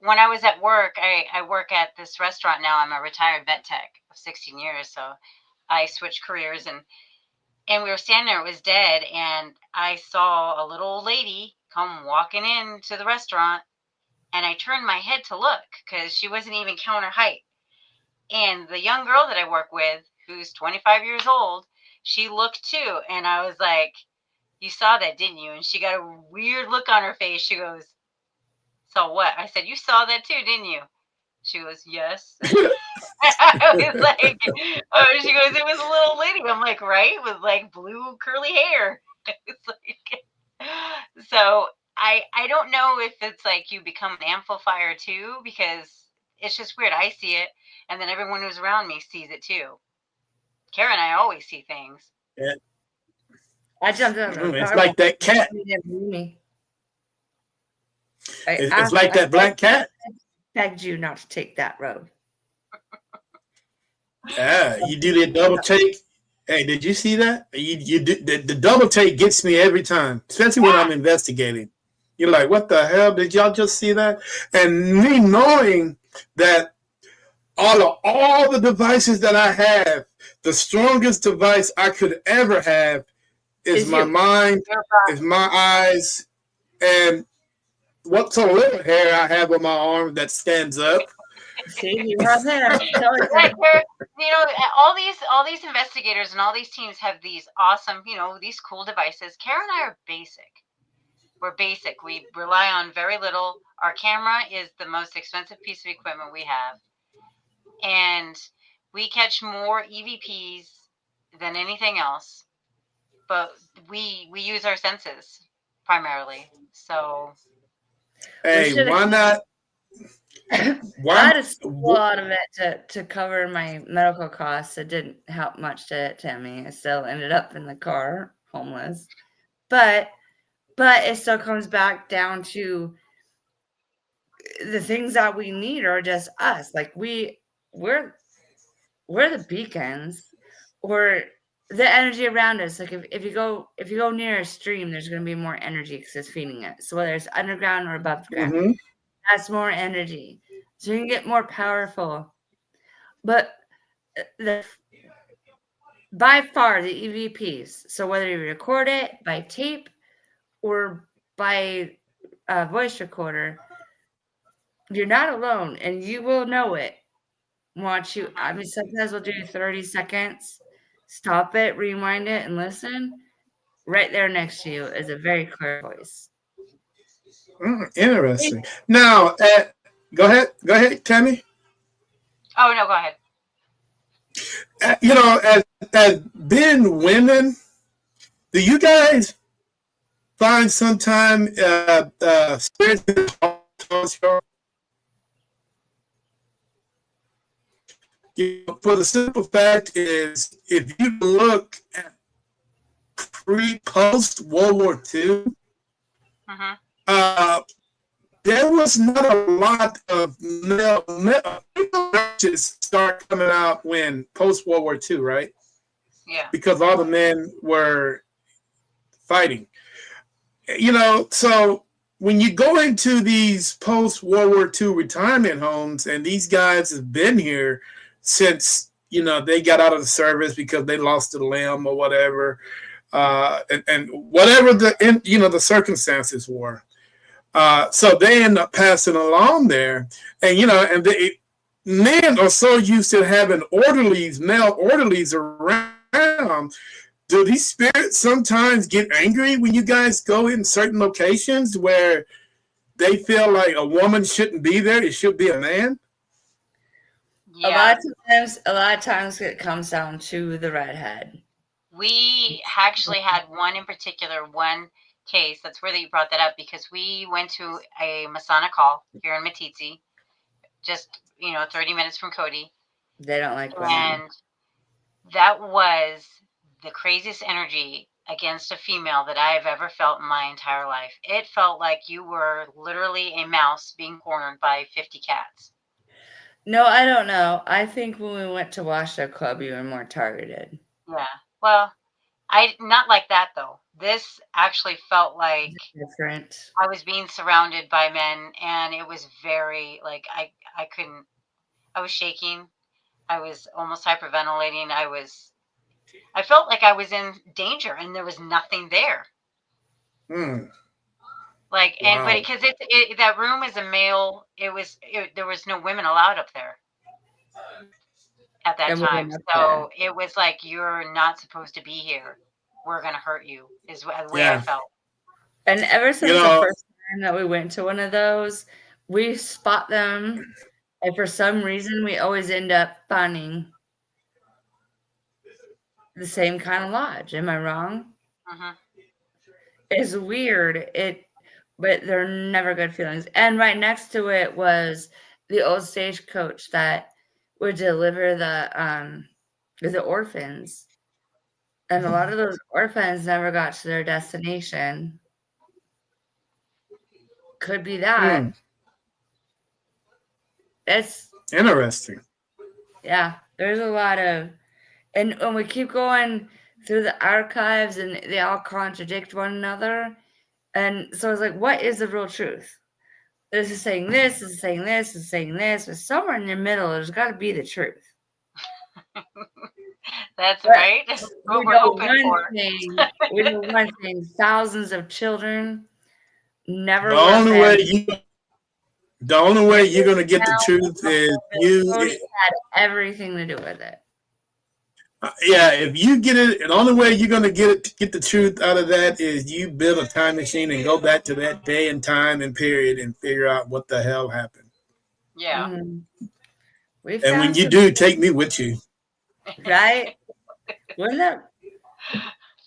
when I was at work, I work at this restaurant now. I'm a retired vet tech of 16 years, so I switched careers, and we were standing there. It was dead, and I saw a little old lady come walking into the restaurant, and I turned my head to look because she wasn't even counter height. And the young girl that I work with, who's 25 years old, she looked too, and I was like, "You saw that, didn't you?" And she got a weird look on her face. She goes, "So what?" I said, "You saw that too, didn't you?" She goes, "Yes." I was like, oh, she goes, "It was a little lady." I'm like, "Right?" With like blue curly hair. It's like, so I don't know if it's like you become an amplifier too, because it's just weird. I see it, and then everyone who's around me sees it too. Kara and I always see things. Yeah. I jumped on it's like that cat. It's like that black cat. I begged you not to take that road. Yeah, you do that double take. Hey, did you see that? You do, the double take gets me every time, especially when I'm investigating. You're like, what the hell? Did y'all just see that? And me knowing that all the devices that I have, the strongest device I could ever have is my mind, is my eyes, and what's a little hair I have on my arm that stands up. See, you have there. You know, all these investigators and all these teams have these awesome, you know, these cool devices. Kara and I are basic. We're basic. We rely on very little. Our camera is the most expensive piece of equipment we have, and we catch more EVPs than anything else. But we use our senses primarily. So, hey, why not? I had to steal a lot of it to cover my medical costs. It didn't help much to me. I still ended up in the car, homeless. But it still comes back down to the things that we need are just us. Like we're the beacons, or the energy around us. Like if you go near a stream, there's going to be more energy because it's feeding it. So whether it's underground or above the ground, that's more energy. So you can get more powerful. But by far the EVPs. So whether you record it by tape or by a voice recorder, you're not alone, and you will know it. I mean, sometimes we'll do 30 seconds, stop it, rewind it, and listen. Right there next to you is a very clear voice. Interesting. Now, go ahead, Tammy. Oh no, go ahead. You know, as being women, do you guys find sometime spirits for the simple fact is, if you look at pre-post World War II, Mm-hmm. There was not a lot of male matches start coming out when post World War II, right? Yeah. Because all the men were fighting. So when you go into these post World War II retirement homes, and these guys have been here since they got out of the service because they lost a limb or whatever, and whatever the circumstances were. So they end up passing along there, and men are so used to having male orderlies around. Do these spirits sometimes get angry when you guys go in certain locations where they feel like a woman shouldn't be there? It should be a man. Yeah. A lot of times it comes down to the redhead. We actually had one case. That's where you brought that up, because we went to a Masonic hall here in Matitsi, just 30 minutes from Cody, They don't like women. and that was the craziest energy against a female that I've ever felt in my entire life. It felt like you were literally a mouse being cornered by 50 cats. No, I don't know. I think when we went to Washoe Club, you were more targeted. Yeah. Well, not like that though. This actually felt like Different. I was being surrounded by men, and it was very like I couldn't. I was shaking. I was almost hyperventilating. I felt like I was in danger, and there was nothing there. Hmm. Like, Wow. but because that room is a male, there was no women allowed up there at that And we time. went up So it was like, you're not supposed to be here. We're gonna hurt you. Is the way I felt. And ever since the first time that we went to one of those, we spot them, and for some reason, we always end up finding the same kind of lodge. Am I wrong? Mm-hmm. It's weird. But they're never good feelings. And right next to it was the old stagecoach that would deliver the orphans. And a lot of those orphans never got to their destination. Could be that. It's interesting. Yeah, there's a lot of, and when we keep going through the archives and they all contradict one another. And so it's like, what is the real truth? This is saying this, this is saying this, this is saying this, but somewhere in the middle, there's got to be the truth. That's right. What we're hoping for. We know one thing: thousands of children never. The only way you're gonna get the truth is Cody had everything to do with it. Yeah, if you get it, the only way you're gonna get the truth out of that is you build a time machine and go back to that day and time and period and figure out what the hell happened. Yeah. Mm-hmm. And when you do, take me with you. Right? Wouldn't that?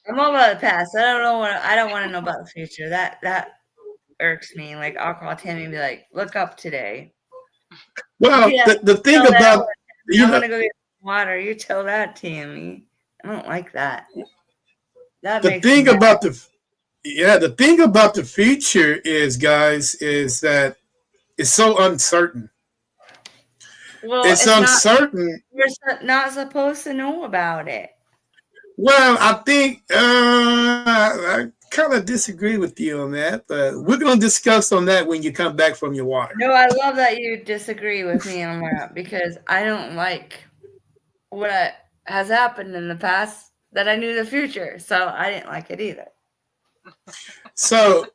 I'm all about the past. I don't want to know about the future. That irks me. Like, I'll call Tammy and be like, "Look up today." Well, the thing about I'm gonna go get water. You tell that, Tammy. I don't like that. The thing about the future is, guys, is that it's so uncertain. Well, it's uncertain. You're not supposed to know about it. Well, I think I kind of disagree with you on that, but we're going to discuss on that when you come back from your water. No, I love that you disagree with me on that, because I don't like what has happened in the past that I knew the future, so I didn't like it either. So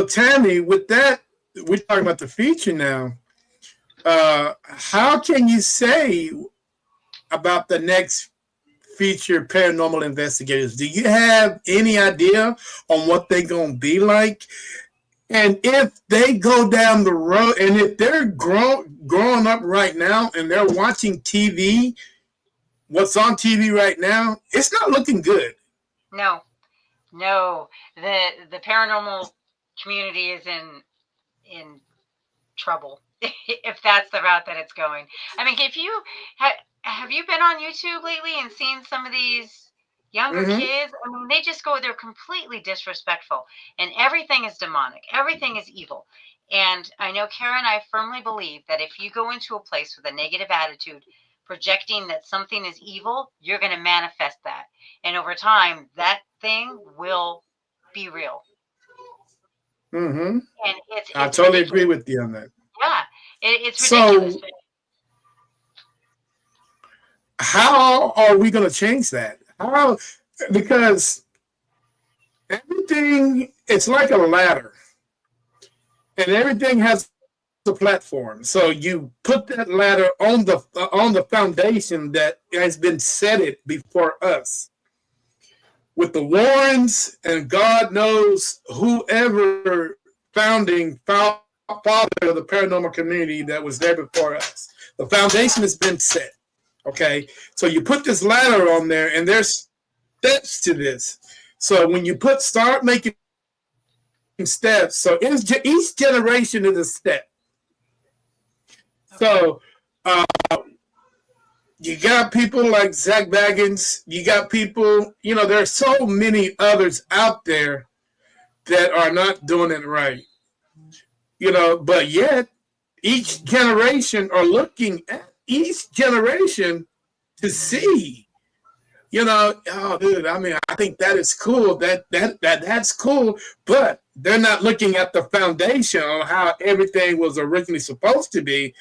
Tammy, with that, we're talking about the future now. How can you say about the next feature paranormal investigators? Do you have any idea on what they're going to be like? And if they go down the road, and if they're growing up right now and they're watching TV, what's on TV right now, it's not looking good. No. The paranormal community is in trouble if that's the route that it's going. I mean, if you have you been on YouTube lately and seen some of these Younger Mm-hmm. kids, I mean, they just go, they're completely disrespectful, and everything is demonic, everything is evil. And I know Kara and I firmly believe that if you go into a place with a negative attitude, projecting that something is evil, you're going to manifest that. And over time, that thing will be real. Mm-hmm. And I it's totally agree ridiculous. with you on that. Yeah, it's ridiculous. So, how are we going to change that? How? Because everything, it's like a ladder, and everything has a platform. So you put that ladder on the foundation that has been set it before us. With the Warrens and God knows whoever father of the paranormal community that was there before us. The foundation has been set. Okay, so you put this ladder on there, and there's steps to this. So when you start making steps, so each generation is a step. So you got people like Zach Baggins. You got people, there are so many others out there that are not doing it right. But yet each generation are looking at each generation to see, oh, dude, I mean, I think that is cool. That's cool, but they're not looking at the foundation on how everything was originally supposed to be,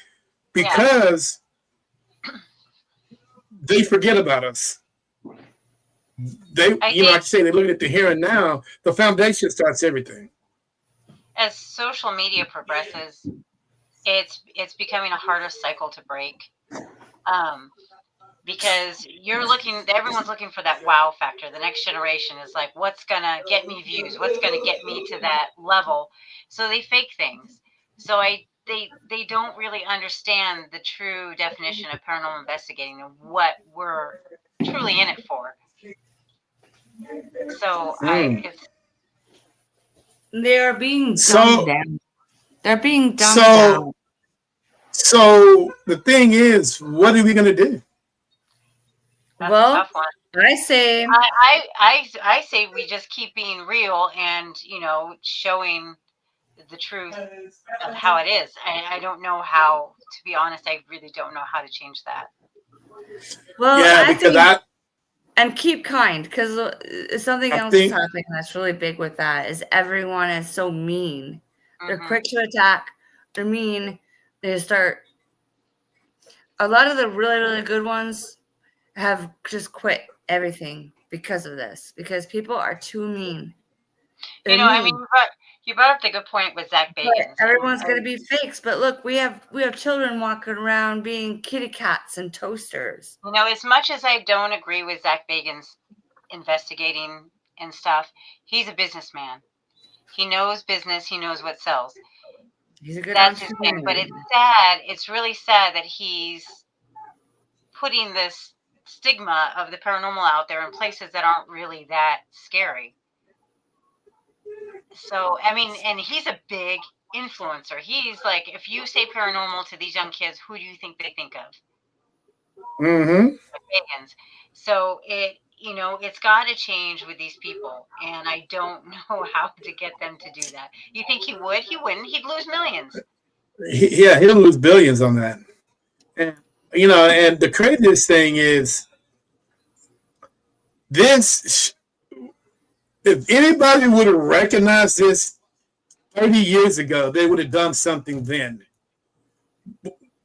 because they forget about us. Like I say, they look at the here and now. The foundation starts everything. As social media progresses, it's becoming a harder cycle to break, because everyone's looking for that wow factor. The next generation is like, what's gonna get me views? What's gonna get me to that level? So they fake things. So they don't really understand the true definition of paranormal investigating and what we're truly in it for. So they're being dumbed down. They're being dumbed down. So the thing is, what are we going to do? That's a tough one. I say I say we just keep being real and showing the truth of how it is. I don't know how, to be honest. I really don't know how to change that. Well, yeah, and keep kind, because something else is happening that's really big with that is everyone is so mean. They're quick to attack. They're mean. They start. A lot of the really, really good ones have just quit everything because of this, because people are too mean. They're mean. I mean, you brought up the good point with Zach Bagans. Everyone's going to be fakes, but look, we have children walking around being kitty cats and toasters. As much as I don't agree with Zach Bagans investigating and stuff, he's a businessman. He knows business. He knows what sells. That's his thing. But it's sad. It's really sad that he's putting this stigma of the paranormal out there in places that aren't really that scary. So, I mean, and he's a big influencer. He's like, if you say paranormal to these young kids, who do you think they think of? Mm-hmm. So it's got to change with these people, and I don't know how to get them to do that. You think he would? He wouldn't. He'd lose millions. He'll lose billions on that. And and the craziest thing is this. If anybody would have recognized this 30 years ago, they would have done something then.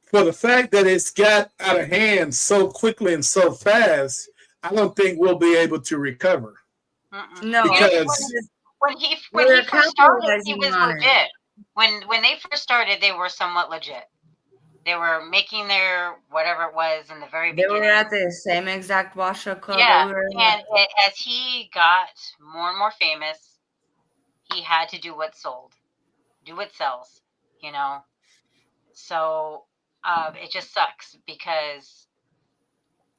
For the fact that it's got out of hand so quickly and so fast, I don't think we'll be able to recover. No, because when he first started, he was legit. When they first started, they were somewhat legit. They were making their whatever it was in the very beginning. They were at the same exact Washoe Club. Yeah, and as he got more and more famous, he had to do what sells. So it just sucks because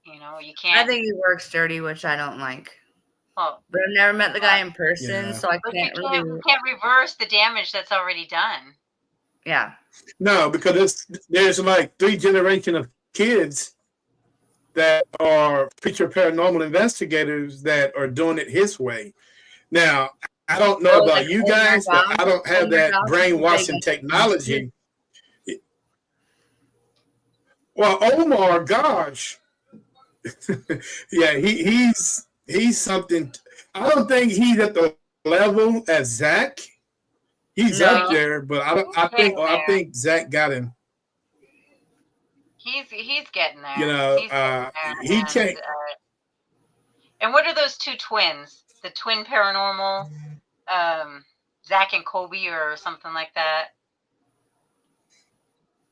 you can't. I think he works dirty, which I don't like. Well, but I've never met the guy in person, so I can't really. You can't reverse the damage that's already done. Yeah. No, because there's like 3 generations of kids that are feature paranormal investigators that are doing it his way. Now, I don't know Oh, about like you Omar guys, but I Goff. don't have Omar that Goff is big brainwashing into it. technology. Well, Omar, gosh, yeah, he's something. I don't think he's at the level as Zach. He's No, up No. there, but I getting there. think Zach got him. He's getting there. You know, He's getting there. he can't. And what are those two twins? The twin paranormal, Zach and Colby, or something like that.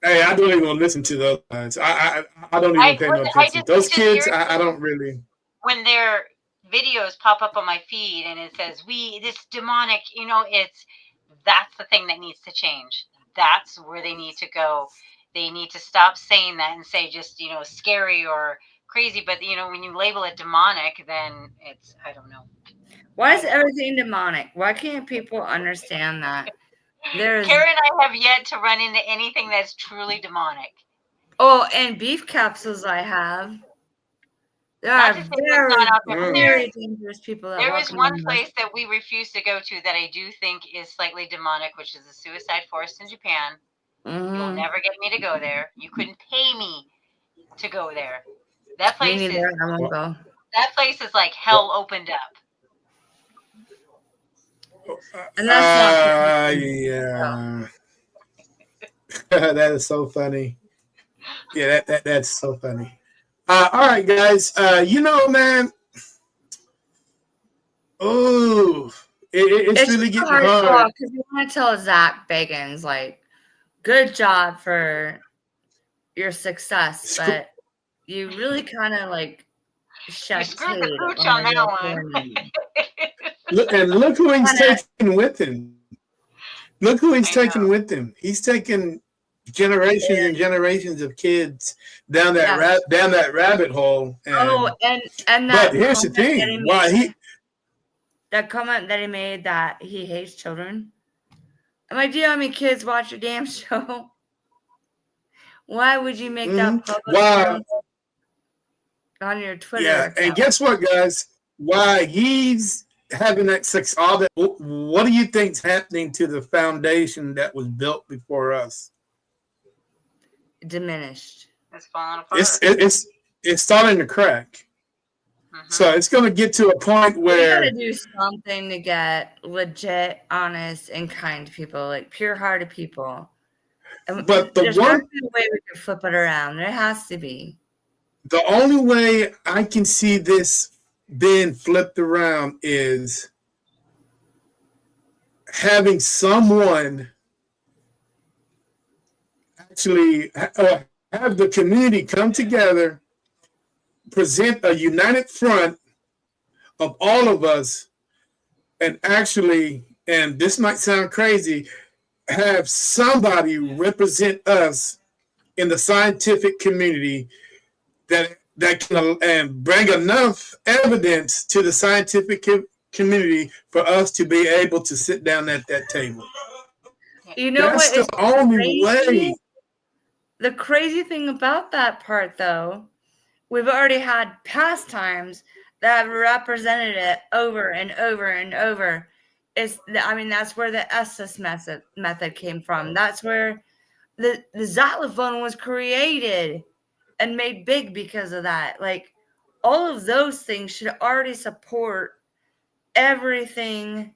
Hey, I don't even listen to those guys. I don't even pay no attention. Those kids, I don't really. When their videos pop up on my feed and it says this demonic, that's the thing that needs to change. That's where they need to go. They need to stop saying that and say just scary or crazy. But when you label it demonic, then it's, I don't know. Why is everything demonic? Why can't people understand that? Karen and I have yet to run into anything that's truly demonic. Oh, and beef capsules I have. There are very dangerous people that There walk is one around place that we refuse to go to that I do think is slightly demonic, which is the suicide forest in Japan. You'll never get me to go there. You couldn't pay me to go there. That place Me neither, I won't go. That place is like hell opened up. And that's not yeah. That is so funny. Yeah, that's so funny. All right, guys. Man. Oh, it's really getting hard. Because you want to tell Zach Bagans, like, good job for your success, but you really kind of like shed shade on that one. Look who he's taking with him. Look who he's taking with him. He's taking generations and generations of kids down that rabbit hole. And but here's the thing: that comment that he made that he hates children. I'm like, do you know how many kids watch your damn show? Why would you make that public on your Twitter account? And guess what, guys? Why he's having that sex, all that. What do you think's happening to the foundation that was built before us? Diminished. It's falling apart. It's starting to crack. So it's going to get to a point where we got to do something to get legit, honest, and kind people, like pure-hearted people. And but there's got to be a way we can flip it around. There has to be. The only way I can see this being flipped around is having someone actually have the community come together, present a united front of all of us, and actually, and this might sound crazy, have somebody represent us in the scientific community that can and bring enough evidence to the scientific community for us to be able to sit down at that table. You know That's what is the only way. The crazy thing about that part, though, we've already had past times that have represented it over and over and over. That's where the Estes method came from. That's where the xylophone was created and made big because of that. Like, all of those things should already support everything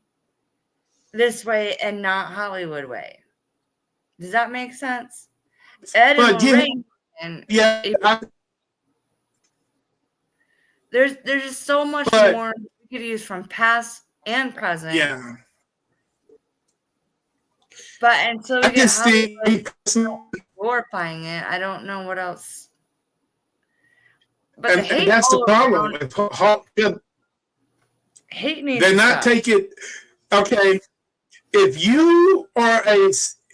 this way and not Hollywood way. Does that make sense? Ed and Lorraine, there's just so much more we could use from past and present. Yeah. But until we get Hollywood glorifying it, I don't know what else. But and that's the problem with hate needs they're not taking. Okay, if you are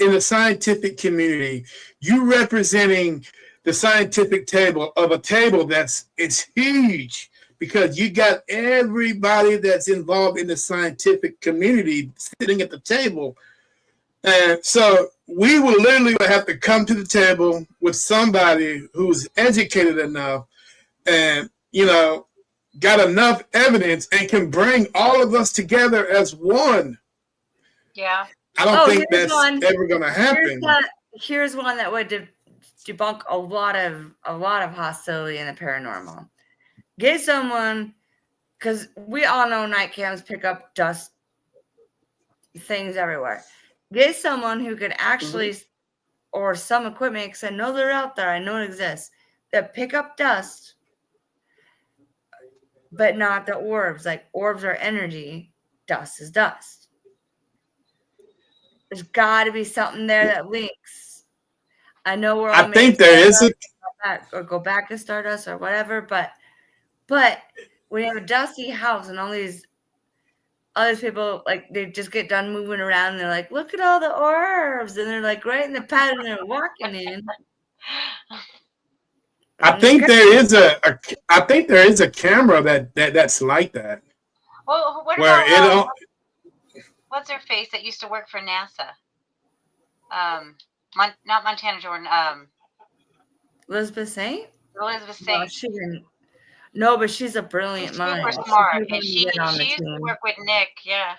in a scientific community, you representing the scientific table of a table it's huge because you got everybody that's involved in the scientific community sitting at the table. And so we will literally have to come to the table with somebody who's educated enough and got enough evidence and can bring all of us together as one. Yeah. I don't think that's ever going to happen. Here's one that would debunk a lot of hostility in the paranormal. Get someone, because we all know night cams pick up dust things everywhere. Get someone who could actually, or some equipment, because I know they're out there, I know it exists, that pick up dust, but not the orbs. Like orbs are energy, dust is dust. There's got to be something there that links. I know we're all I think there is or go back to Stardust or whatever, but when you have a dusty house and all these people, like, they just get done moving around and they're like, look at all the orbs, and they're like right in the pattern they're walking in. I think there is a camera that's like that. Well, what about what's her face that used to work for NASA? Not Montana Jordan. Elizabeth Saint. Elizabeth Saint. No, she didn't. No, but she's a brilliant mind. Super smart, and she used to work with Nick. Yeah.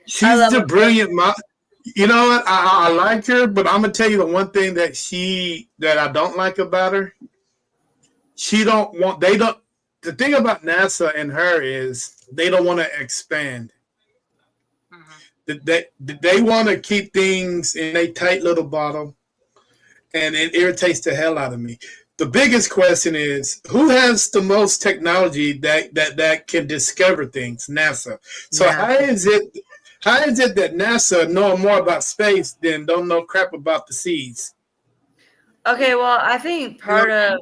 She's a brilliant mind. You know what? I like her, but I'm gonna tell you the one thing that I don't like about her. The thing about NASA and her is they don't want to expand. They want to keep things in a tight little bottle, and it irritates the hell out of me. The biggest question is, who has the most technology that can discover things? NASA. So how is it that NASA know more about space than don't know crap about the seas? Okay, well, I think part of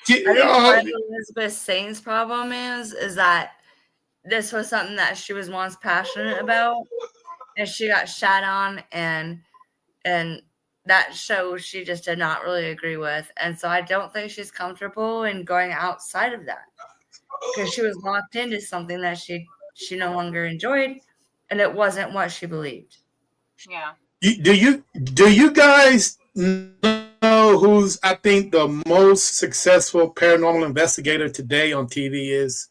Elizabeth Saint's problem is that this was something that she was once passionate about, and she got shat on, and that show she just did not really agree with. And so I don't think she's comfortable in going outside of that, because she was locked into something that she no longer enjoyed, and it wasn't what she believed. Yeah. Do you guys know who's, I think, the most successful paranormal investigator today on TV is?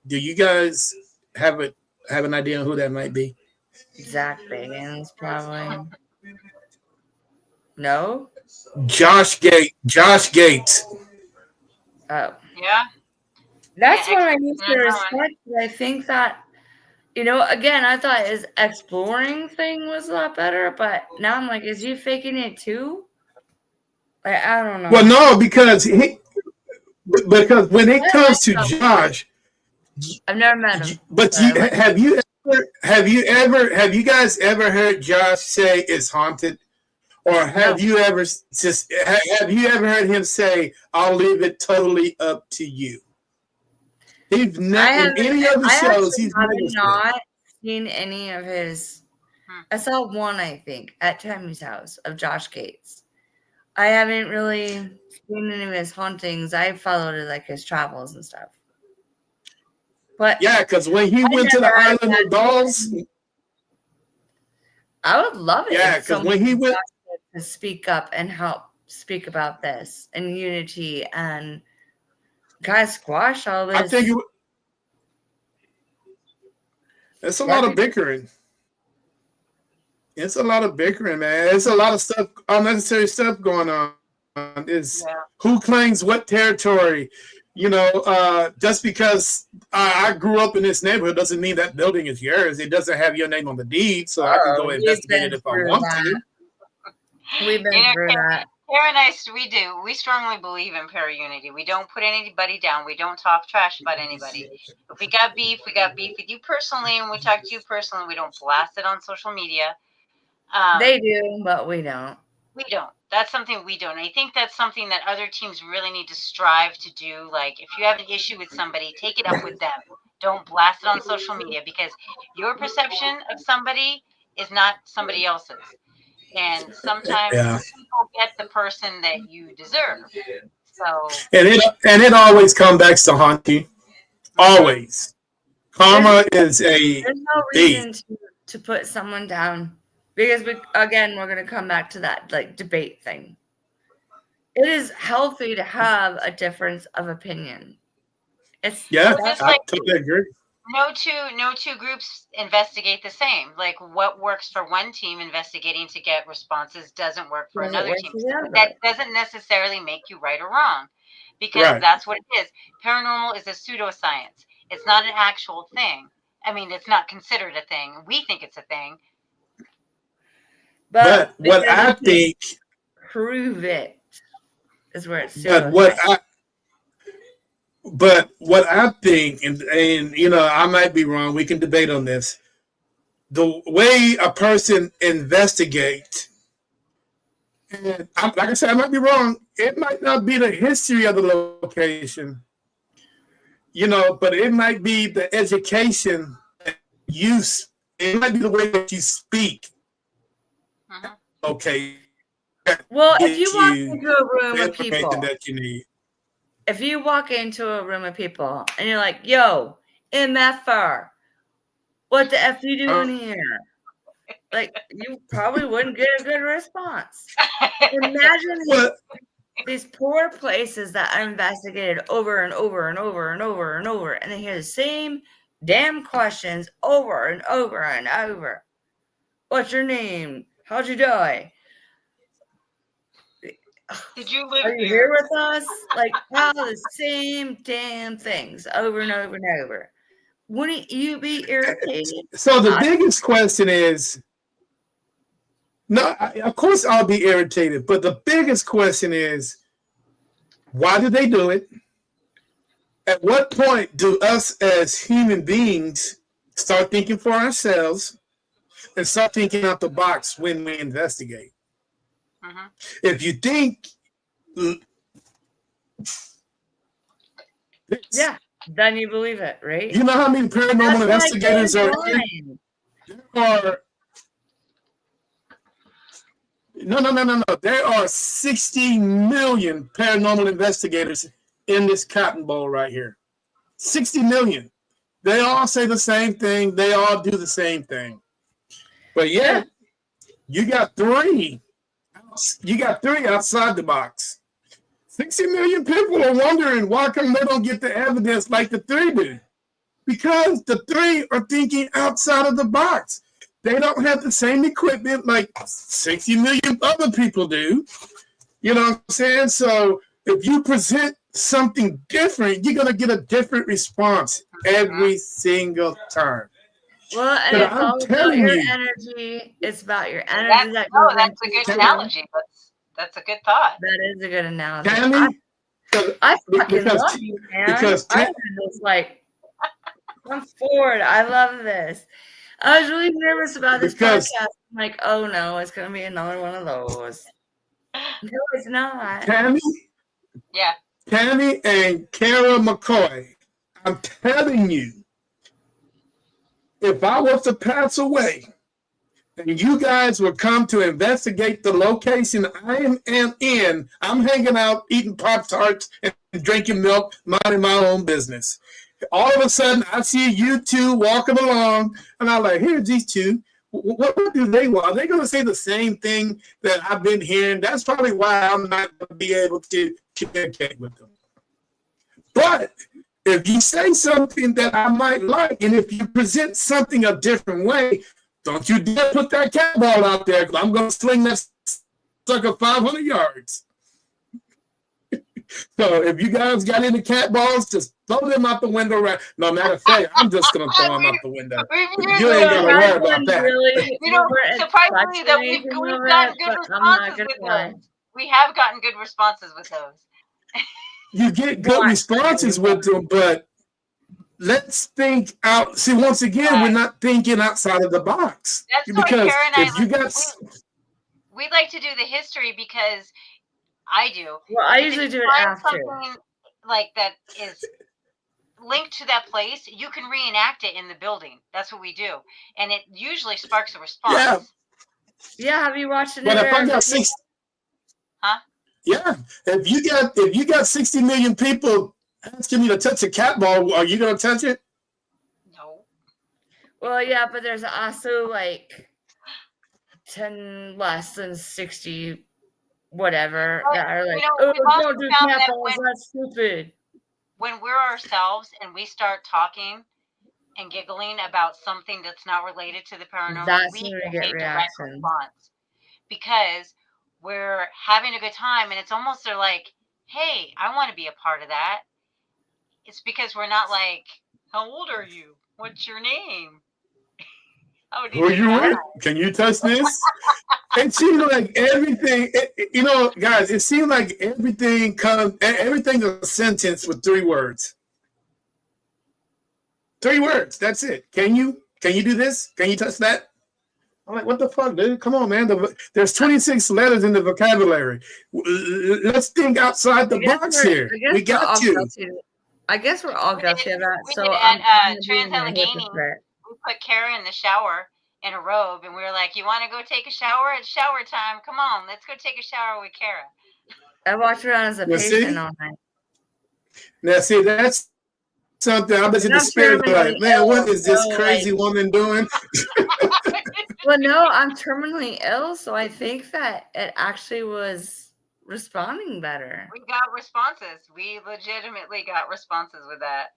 Do you guys have an idea on who that might be? Zach Bagans, probably. No? Josh Gates. Oh. Yeah. That's what I used to respect. I think that, again, I thought his exploring thing was a lot better, but now I'm like, is he faking it too? Like, I don't know. Well, no, because when it comes to Josh, I've never met him. But have you guys ever heard Josh say it's haunted? Or have you ever heard him say, "I'll leave it totally up to you"? He's never in any other shows. He's not seen any of his. I saw one, I think, at Tammy's house of Josh Gates. I haven't really seen any of his hauntings. I followed like his travels and stuff. But yeah, because when he went to the Island of Dolls, I would love it. Yeah, because when he went to speak up and help speak about this and unity and guys squash all this. I think it's a lot of bickering. It's a lot of bickering, man. It's a lot of stuff, unnecessary stuff going on. Who claims what territory? Just because I grew up in this neighborhood doesn't mean that building is yours. It doesn't have your name on the deed, so I can go investigate it if I want to. We've been through that. Kara and I, we strongly believe in para-unity. We don't put anybody down. We don't talk trash about anybody. If we got beef with you personally, and we talk to you personally. We don't blast it on social media. They do, but we don't. We don't. That's something we don't. I think that's something that other teams really need to strive to do. Like, if you have an issue with somebody, take it up with them. Don't blast it on social media, because your perception of somebody is not somebody else's. And sometimes people get the person that you deserve. So and it always comes back to haunt you. Always. Karma is a there's no reason to put someone down. Because we're going to come back to that like debate thing. It is healthy to have a difference of opinion. It's Yeah, just I like totally agree. no two groups investigate the same. Like what works for one team investigating to get responses doesn't work for doesn't another work team. for the other. That doesn't necessarily make you right or wrong, because Right. that's what it is. Paranormal is a pseudoscience. It's not an actual thing. I mean, it's not considered a thing. We think it's a thing. But what because I you can't think, prove it is where it's but what I think, and you know, I might be wrong. We can debate on this. The way a person investigates, and like I said, I might be wrong. It might not be the history of the location, you know, but it might be the education use. It might be the way that you speak. Mhm. Okay. Well, if Get you walk you into a room the of information people, that you need. if you walk into a room of people and you're like, "Yo, MFR, what the F you doing here?" Like, you probably wouldn't get a good response. Imagine What? these poor places that I investigated over and over and over and over and over, and they hear the same damn questions over and over and over. What's your name? How'd you die? Did you live Are you here with us? Like, how the same damn things over and over and over. Wouldn't you be irritated? So the biggest question is, no, of course I'll be irritated, but the biggest question is, why do they do it? At what point do us as human beings start thinking for ourselves and start thinking out the box when we investigate? Mhm. If you think, Yeah, then you believe it, right? you know how many paranormal That's investigators like are here? There are no. There are 60 million paranormal investigators in this cotton bowl right here. 60 million. They all say the same thing. They all do the same thing. But yet, you got three. You got three outside the box. 60 million people are wondering why come they don't get the evidence like the three do. Because the three are thinking outside of the box. They don't have the same equipment like 60 million other people do. You know what I'm saying? So if you present something different, you're going to get a different response every single time. Well, and But it's I'm all about telling your you, energy. It's about your energy That's that goes that's a into good it. analogy. That's a good thought. That is a good analogy. Tammy, I fucking because love you, man. because I was just like, I'm forward. I love this. I was really nervous about this because podcast. I'm like, oh no, it's gonna be another one of those. No, it's not. Yeah. Tammy and Kara McCoy, I'm telling you, if I was to pass away and you guys would come to investigate the location I am in, I'm hanging out, eating Pop-Tarts and drinking milk, minding my own business. All of a sudden, I see you two walking along, and I'm like, here's these two. What do they want? Are they going to say the same thing that I've been hearing? That's probably why I'm not going to be able to communicate with them. But if you say something that I might like, and if you present something a different way, don't you dare put that cat ball out there, because I'm going to sling that sucker 500 yards. So if you guys got any cat balls, just throw them out the window. Right? No, matter of fact, I'm just going to throw them out the window. You ain't got to worry about that. Really, surprisingly, that we've gotten good responses with those. We have gotten good responses with those. You get good responses with them, but let's think out. See, once again, we're not thinking outside of the box. That's because why Kara and if you got, we like to do the history because I do. Well, I usually do it after. Something like that is linked to that place, you can reenact it in the building. That's what we do, and it usually sparks a response. Yeah. Have you watched it? But if I got 60, yeah. If you got 60 million people asking you to touch a cat ball, are you gonna touch it? No. Well, yeah, but there's also like 10 less than 60 whatever But, that are like, you know, oh, we've also don't do found cat that balls, that's stupid. when we're ourselves and we start talking and giggling about something that's not related to the paranormal, That's we when we get get a direct reactions. response because we're having a good time, and it's almost they're like, hey, I want to be a part of that. It's because we're not like, how old are you? What's your name? How Who are did you you die? with? Can you touch this? It seems like everything, you know, guys, it seems like everything's a sentence with 3 words. 3 words. That's it. Can you do this? Can you touch that? I'm like, what the fuck, dude? Come on, man. There's 26 letters in the vocabulary. Let's think outside the box here. We got you. I guess we're all guilty of that. We So did I'm at trying to be a Trans-Allegheny. hypocrite. We put Kara in the shower in a robe, and we were like, you want to go take a shower? It's shower time. Come on, let's go take a shower with Kara. I walked around as a patient all night. Now, see, that's something. I bet you the spirit like, man, what is this crazy woman doing? Well, no, I'm terminally ill, so I think that it actually was responding better. We got responses. We legitimately got responses with that.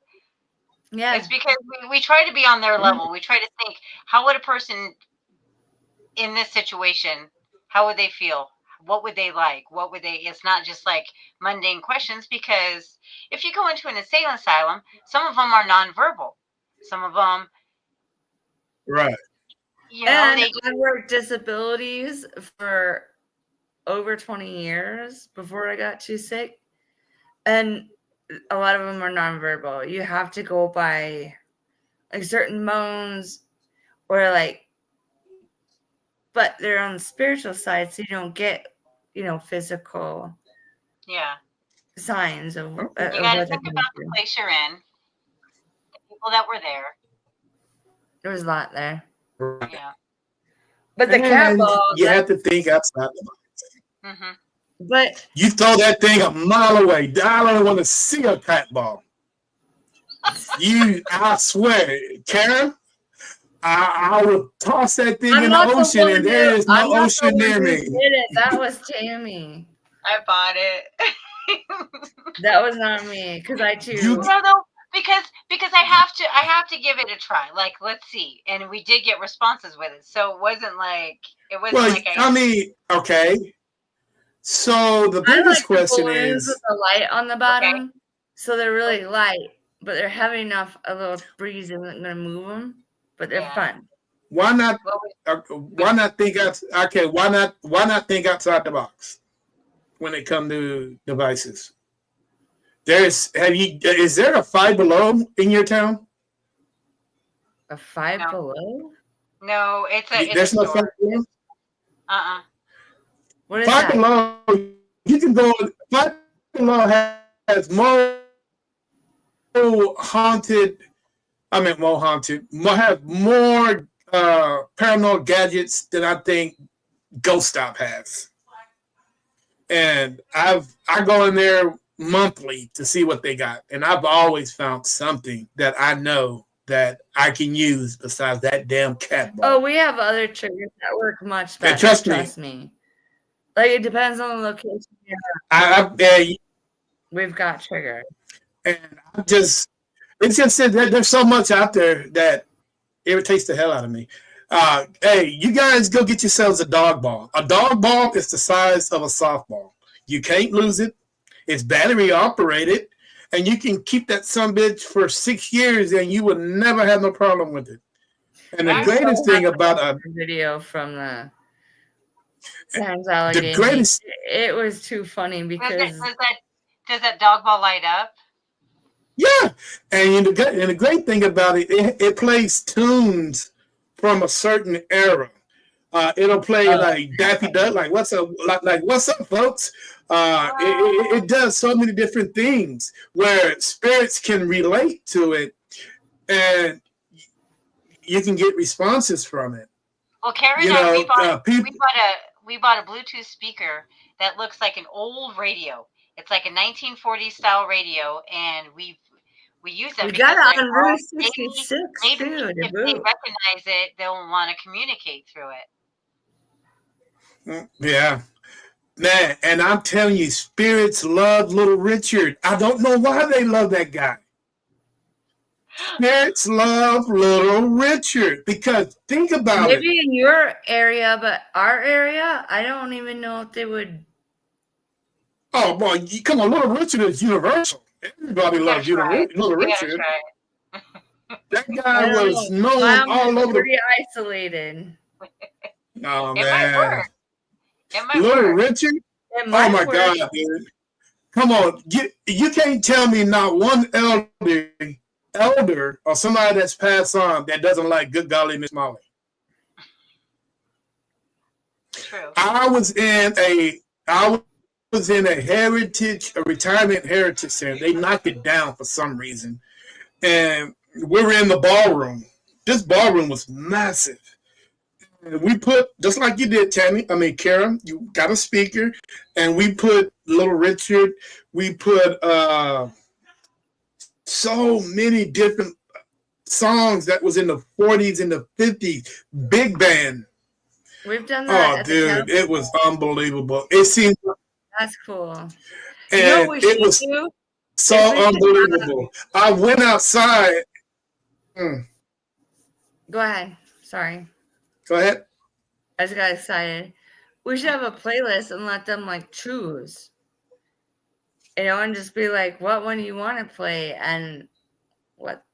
Yeah. It's because we try to be on their level. We try to think, how would a person in this situation, how would they feel? What would they like? What would they? It's not just like mundane questions, because if you go into an insane asylum, some of them are nonverbal. Some of them, right. You know, I worked disabilities for over 20 years before I got too sick, and a lot of them are nonverbal. You have to go by like certain moans or like, but they're on the spiritual side, so you don't get, physical signs of you got to think about the place you're in, the people that were there. There was a lot there. Right. Yeah. But the cat ball, you have to think outside the box. Mm-hmm. But you throw that thing a mile away. I don't want to see a cat ball. I swear, Karen, I will toss that thing in the ocean, and there is no ocean near me. That was Tammy. I bought it. That was not me, because I too. Because I have to give it a try. Like, let's see, and we did get responses with it, so it wasn't like okay. So the biggest question is with the light on the bottom, so they're really light, but they're heavy enough. A little breeze isn't going to move them, but they're fun. Why not? Why not think out? Okay, why not think outside the box when it comes to devices? Is there a Five Below in your town? A Five Below? No, there's no Five Below. What is Five Below? You can go. Five Below has more haunted. I mean, more haunted. Have more paranormal gadgets than I think Ghost Stop has. And I go in there monthly to see what they got, and I've always found something that I know that I can use besides that damn cat ball. Oh, we have other triggers that work much better. Trust me. Like, it depends on the location. We've got triggers, and it's just that there's so much out there that irritates the hell out of me. Hey, you guys go get yourselves a dog ball. A dog ball is the size of a softball. You can't lose it. It's battery operated, and you can keep that sumbitch for 6 years, and you will never have no problem with it. And the greatest thing about a video from the Trans-Allegheny, it was too funny because does that dog ball light up? Yeah, and the great thing about it plays tunes from a certain era. It'll play like Daffy Duck, like what's up, folks? It does so many different things where spirits can relate to it, and you can get responses from it. Well, Karen and I, we bought a Bluetooth speaker that looks like an old radio. It's like a 1940s style radio, and we use that. We got it on Route 66 maybe too. If they recognize it, they'll want to communicate through it. Yeah. Man, and I'm telling you, spirits love Little Richard. I don't know why they love that guy. Spirits love Little Richard because think about it. Maybe in your area, but our area, I don't even know if they would. Oh boy, come on, Little Richard is universal. Everybody loves Little Richard. That guy I don't was know. known Mom all is over the. pretty isolated. Oh It might man, work. It might Little work. Richard. It Oh might my work. God, dude! Come on, you can't tell me not one elder or somebody that's passed on that doesn't like Good Golly Miss Molly. True. I was in a retirement heritage center. They knocked it down for some reason, and we were in the ballroom. This ballroom was massive. And we put, just like you did, Kara, you got a speaker, and we put Little Richard. We put so many different songs that was in the 40s and the 50s. Big band. We've done that. Oh, dude, it was unbelievable. It seemed, That's cool. and You know what we it should was do? so unbelievable. I went outside. Go ahead. Sorry. Go ahead. I just got excited. We should have a playlist and let them like choose. And just be like, what one do you want to play and what?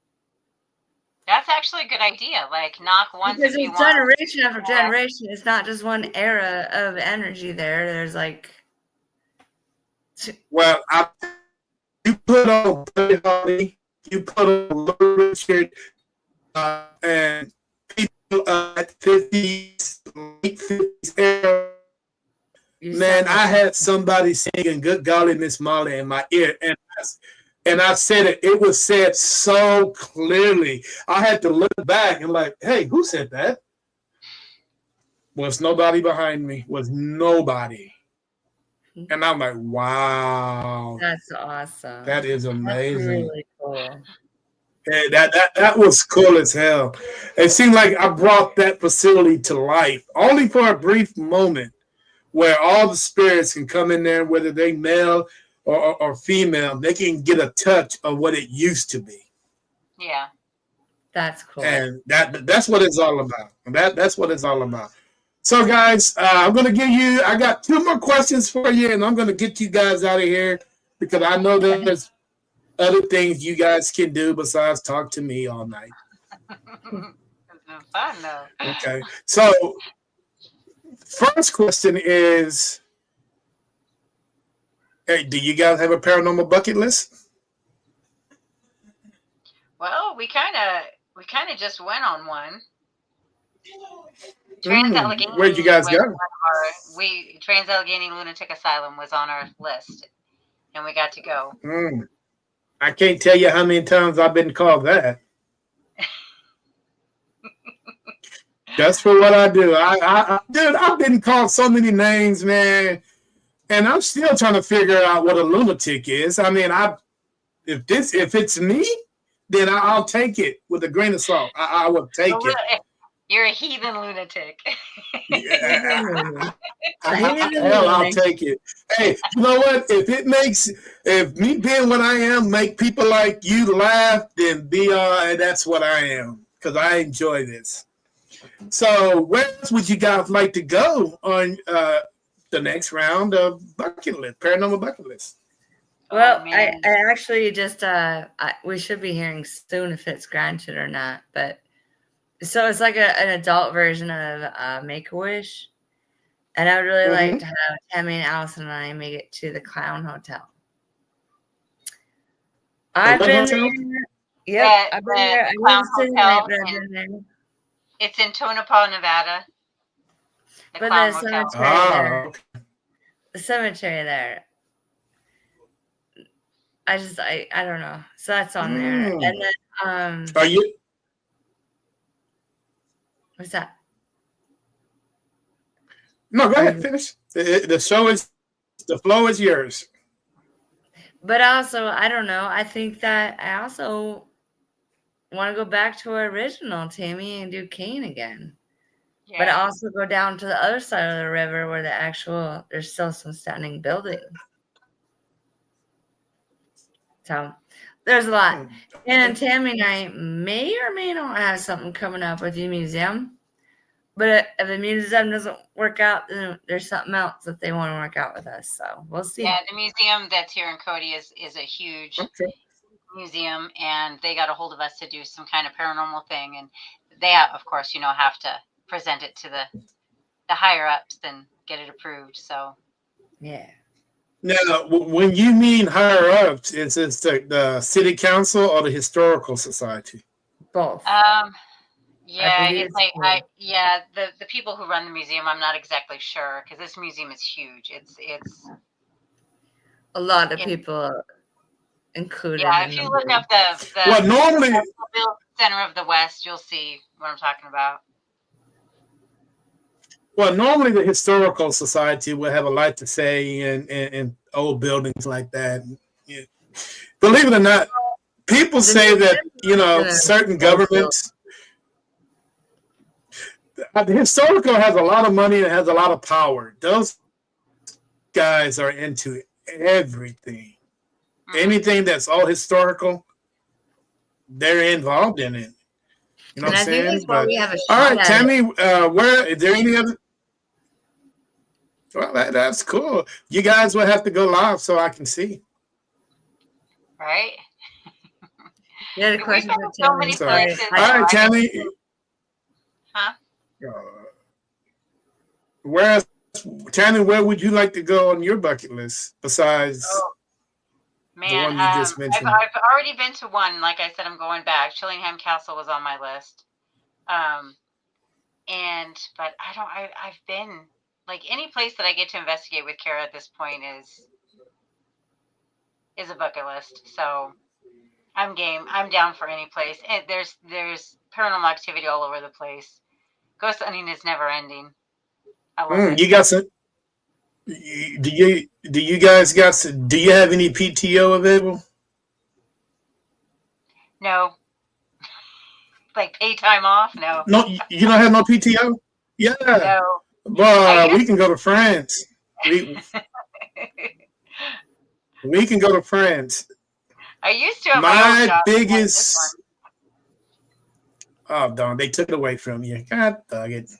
That's actually a good idea. Like knock once Because if you it's want. generation after generation. It's not just one era of energy there. There's like. Well, you put on Buddy Holly, you put on Little Richard, and people at 50s, late 50s era. Man, I had somebody singing Good Golly Miss Molly in my ear, and I said it. It was said so clearly. I had to look back and like, hey, who said that? Was nobody behind me. Was nobody. And I'm like, wow. That's awesome. That is amazing. That's really cool. Hey, that was cool as hell. It seemed like I brought that facility to life, only for a brief moment, where all the spirits can come in there, whether they male or female, they can get a touch of what it used to be. Yeah. That's cool. And that's what it's all about. That's what it's all about. So, guys, I'm going to give you, I got 2 more questions for you, and I'm going to get you guys out of here because I know there's other things you guys can do besides talk to me all night. It's been fun, though. Okay. So, first question is, hey, do you guys have a paranormal bucket list? Well, we kind of just went on one. Trans-Allegheny. Where'd you guys go? Trans-Allegheny Lunatic Asylum was on our list, and we got to go. I can't tell you how many times I've been called that. That's for what I do. Dude, I've been called so many names, man, and I'm still trying to figure out what a lunatic is. I mean, if it's me, then I'll take it with a grain of salt. I will take it. You're a heathen lunatic. Hell, I'll take it. Hey, you know what? If me being what I am make people like you laugh, then that's what I am, because I enjoy this. So where else would you guys like to go on the next round of paranormal bucket list? Well, I actually just we should be hearing soon if it's granted or not, but so it's like an adult version of Make-A-Wish, and I would really like to have Tammy and Allison and I make it to the Clown Hotel. I've been there. Yep, I've been there. I Clown Hotel. I've been there. It's in Tonopah, Nevada. But the cemetery there. The cemetery there. I don't know. So that's on there. And then are you? What's that? No, go ahead. Finish. The flow is yours. But also, I don't know. I think that I also want to go back to our original Tammy and do Kane again. But Yeah. also go down to the other side of the river where there's still some standing buildings. So there's a lot. And Tammy and I may or may not have something coming up with the museum. But if the museum doesn't work out, then there's something else that they want to work out with us. So we'll see. Yeah, the museum that's here in Cody is a huge museum, and they got a hold of us to do some kind of paranormal thing, and they of course have to present it to the higher ups and get it approved. So yeah. Now, when you mean higher ups, is it the city council or the historical society? Both. Yeah, it's like the people who run the museum, I'm not exactly sure, because this museum is huge. It's a lot of people included. Yeah, if you look up the well, normally Center of the West, you'll see what I'm talking about. Well, normally the historical society will have a lot to say in old buildings like that. Yeah. Believe it or not, people say that certain governments. The historical has a lot of money and has a lot of power. Those guys are into everything. Mm-hmm. Anything that's all historical, they're involved in it. You know what I'm saying? But, all right, Tammy, where is there any other? Well, that's cool. You guys will have to go live so I can see. Right? Yeah, the question for so many places. All right, Tammy. Huh? Tammy, where would you like to go on your bucket list besides the one you just mentioned? I've already been to one. Like I said, I'm going back. Chillingham Castle was on my list. But I've been, like, any place that I get to investigate with Kara at this point is a bucket list. So I'm game. I'm down for any place. And there's paranormal activity all over the place. Ghost hunting is never ending. I love it. You got some? Do you guys got some? Do you have any PTO available? No. Like pay time off? No. No, you don't have no PTO? Yeah. No. Well, we can go to France. We can go to France. I used to have my biggest. Oh, darn! They took it away from you. God dog it.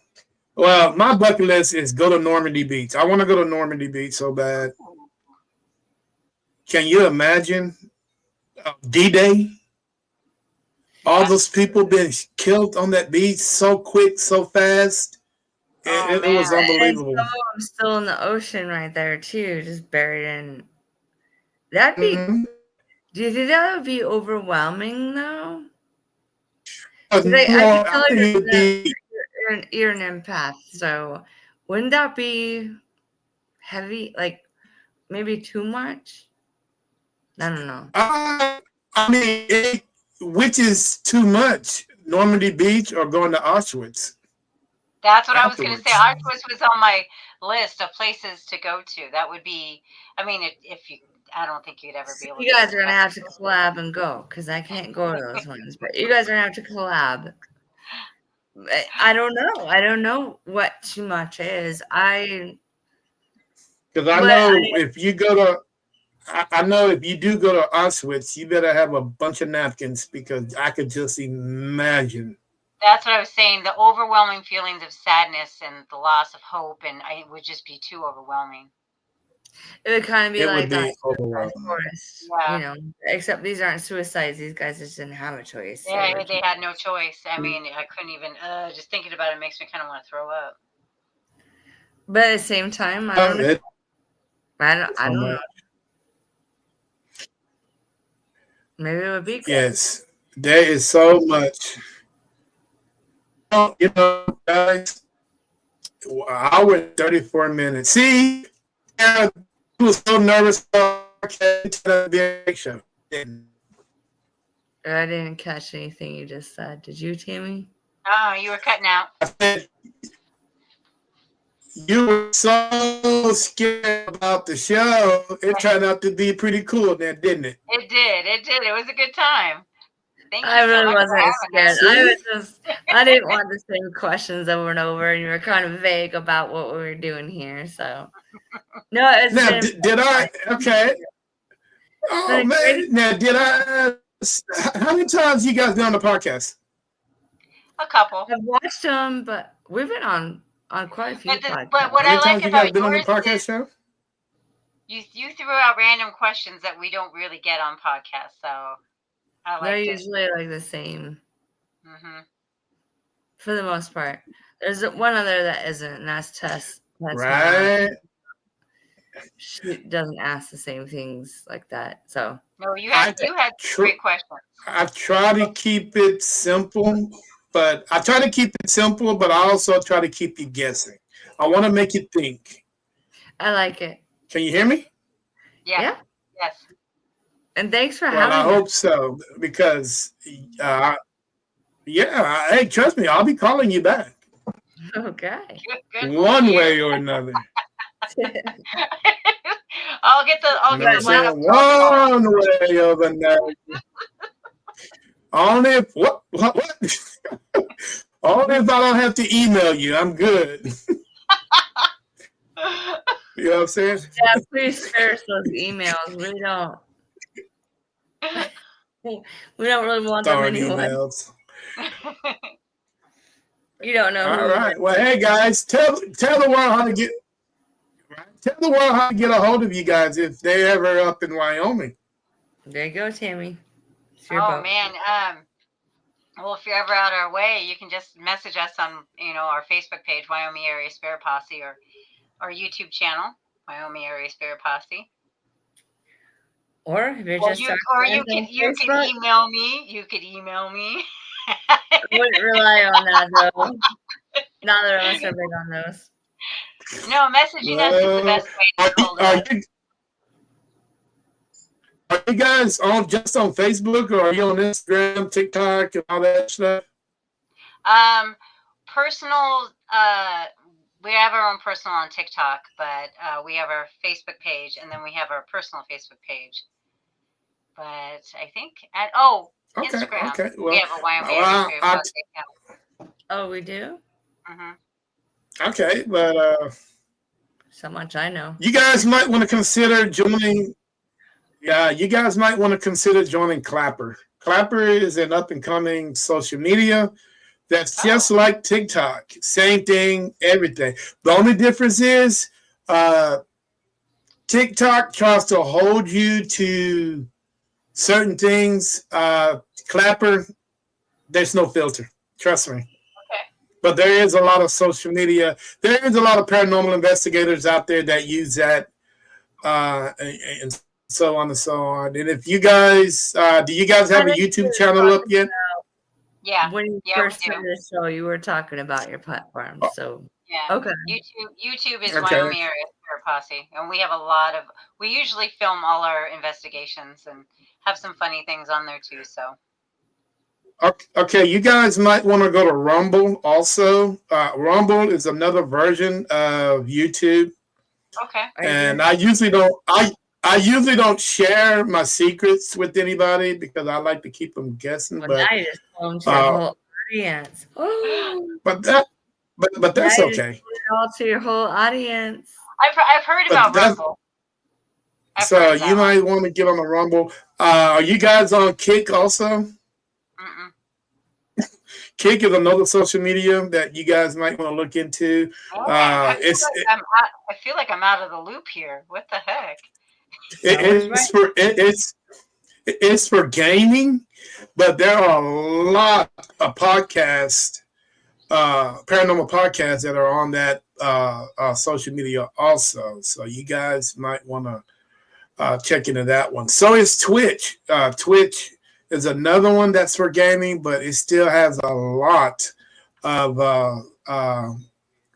Well, my bucket list is go to Normandy Beach. I want to go to Normandy Beach so bad. Can you imagine D-Day? All those people being killed on that beach so quick, so fast. It was unbelievable. And I'm still in the ocean right there too, just buried in. That'd be. Mm-hmm. Do you think that would be overwhelming though? I can tell you're an empath, so wouldn't that be heavy? Like maybe too much? I don't know. I mean, which is too much? Normandy Beach or going to Auschwitz? That's what I was going to say. Auschwitz was on my list of places to go to. That would be. I mean, I don't think you'd ever be able. You guys are gonna have to collab and go because I can't go to those ones. But you guys are gonna have to collab. I don't know. I don't know what too much is. Because I know if you go to, I know if you do go to Auschwitz, you better have a bunch of napkins because I could just imagine. That's what I was saying. The overwhelming feelings of sadness and the loss of hope, and it would just be too overwhelming. It would kind of be like that forest, except these aren't suicides. These guys just didn't have a choice. Yeah, they had no choice. I mean, I couldn't even, just thinking about it makes me kind of want to throw up. But at the same time, I don't know. Maybe it would be good. Yes, there is so much. Guys, an hour and 34 minutes. See, I was so nervous about the show. I didn't catch anything you just said. Did you, Tammy? Oh, you were cutting out. I said, you were so scared about the show. It turned out to be pretty cool then, didn't it? It did. It was a good time. Thank you I so really much for wasn't having us. scared. I didn't want the same questions over and over, and you were kind of vague about what we were doing here. So, no, it's Now, been did I? Okay. it's Oh been a great. man. Now, did I? How many times you guys been on the podcast? A couple. I've watched them, but we've been on quite a few But what How I many like times you guys about been on the yours podcast is show? you threw out random questions that we don't really get on podcasts. So I They're liked it. usually like the same Hmm. for the most part. There's one other that isn't, and that's Tess. That's Right. she doesn't ask the same things like that. So No, you had great questions. I try to keep it simple, but I also try to keep you guessing. I want to make you think. I like it. Can you hear me? Yeah. Yes. And thanks for Well, having I me. hope so because, hey, trust me, I'll be calling you back Okay. Good one way or another. I'll get You know what I'm the saying? last One way or another. Only if what? Only if I don't have to email you, I'm good. You know what I'm saying? Yeah, please spare us those emails. We don't really want them Darn anyway. emails. You don't know All who. right. Well, hey guys, tell the world how to get a hold of you guys if they're ever up in Wyoming. There you go, Tammy. Oh man. Well, if you're ever out our way, you can just message us on our Facebook page, Wyoming Area Spirit Posse, or our YouTube channel, Wyoming Area Spirit Posse. Or if you're just you can email me. You could email me. I wouldn't rely on that though. Neither of us are big on those. No, messaging us is the best way to hold us. Are you guys just on Facebook, or are you on Instagram, TikTok, and all that stuff? Personal. We have our own personal on TikTok, but we have our Facebook page, and then we have our personal Facebook page. But I think Instagram. Okay. Well, we have a Wyoming Area Spirit Posse account. Oh, we do? Mm-hmm. Okay, but so much I know. You guys might want to consider joining. Yeah, you guys might want to consider joining Clapper. Clapper is an up-and-coming social media that's just like TikTok. Same thing, everything. The only difference is TikTok tries to hold you to certain things. Clapper, there's no filter. Trust me. Okay. But there is a lot of social media. There is a lot of paranormal investigators out there that use that, and so on and so on. And if you guys, do you guys have a YouTube channel up yet? Yeah. When you first started the show, you were talking about your platform. So yeah. Okay. YouTube is Wyoming Area Spirit Posse, and we have we usually film all our investigations and have some funny things on there too. So. Okay, you guys might want to go to Rumble also. Rumble is another version of YouTube. Okay. And I usually don't share my secrets with anybody because I like to keep them guessing. Well, but now you just told them to your whole audience. But that's now okay. You it all to your whole audience. I've heard about Rumble. So you might want to get on the Rumble. Are you guys on Kick also? Kick is another social media that you guys might want to look into. I feel like I'm out of the loop here. What the heck? It's for gaming, but there are a lot of podcasts, paranormal podcasts that are on that social media also. So you guys might want to check into that one. So is Twitch. Twitch is another one that's for gaming, but it still has a lot of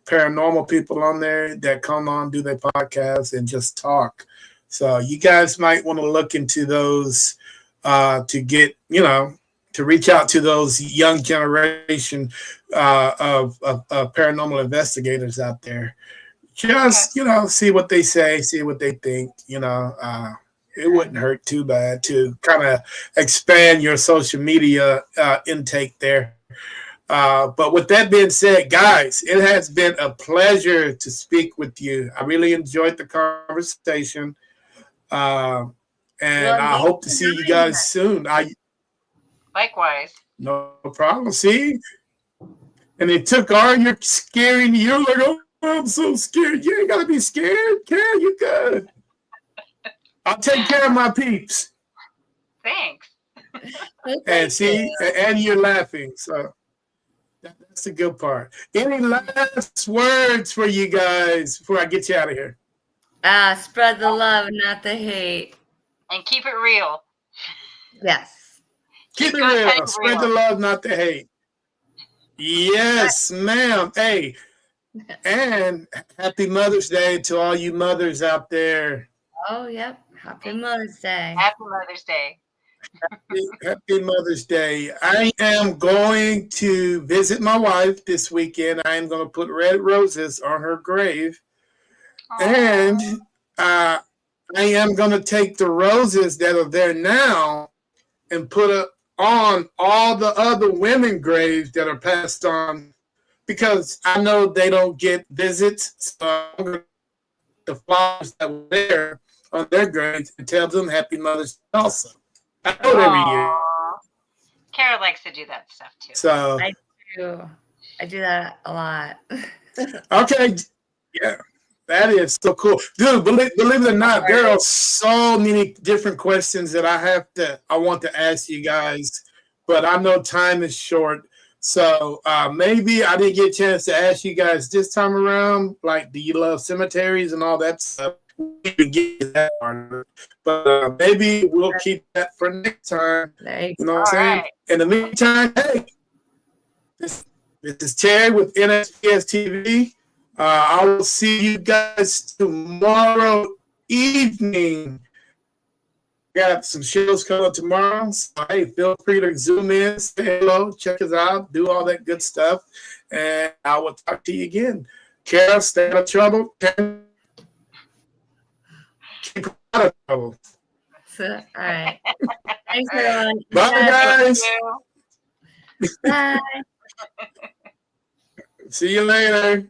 paranormal people on there that come on, do their podcasts, and just talk. So you guys might want to look into those to get, to reach out to those young generation of paranormal investigators out there. Just, see what they say, see what they think, it wouldn't hurt too bad to kind of expand your social media intake there. But with that being said, guys, it has been a pleasure to speak with you. I really enjoyed the conversation. Uh, and Well, I thanks hope to for see you joining guys us. soon. Likewise. No problem. See? And they took all your scaring. You're like, oh, I'm so scared. You ain't got to be scared. Karen, you good. I'll take care of my peeps. Thanks. Well, And thank see, you. and you're laughing. So that's the good part. Any last words for you guys before I get you out of here? Spread the love, not the hate. And keep it real. Yes. Keep it Ghost real. hunting Spread real. the love, not the hate. Yes, ma'am. Hey, and happy Mother's Day to all you mothers out there. Oh, yep. Happy Mother's Day. Happy Mother's Day. Happy Mother's Day. I am going to visit my wife this weekend. I am going to put red roses on her grave. Aww. And I am going to take the roses that are there now and put it on all the other women graves that are passed on, because I know they don't get visits. So I'm going to the flowers that were there on their graves and tell them Happy Mother's Day also. I do it every year. Aww. Kara likes to do that stuff too. So I do that a lot. okay, yeah, that is so cool, dude. Believe it or not, there are so many different questions that I want to ask you guys, but I know time is short. So maybe I didn't get a chance to ask you guys this time around. Like, do you love cemeteries and all that stuff? We can get to that part of it. But maybe we'll keep that for next time. You know what I'm saying? Right. In the meantime, hey, this is Terry with NSPS TV. I will see you guys tomorrow evening. Got some shows coming tomorrow. So, hey, feel free to zoom in, say hello, check us out, do all that good stuff. And I will talk to you again. Kara, stay out of trouble. Keep out of trouble. So, all right. Thanks, everyone. Bye, guys. Thank you. Bye. See you later.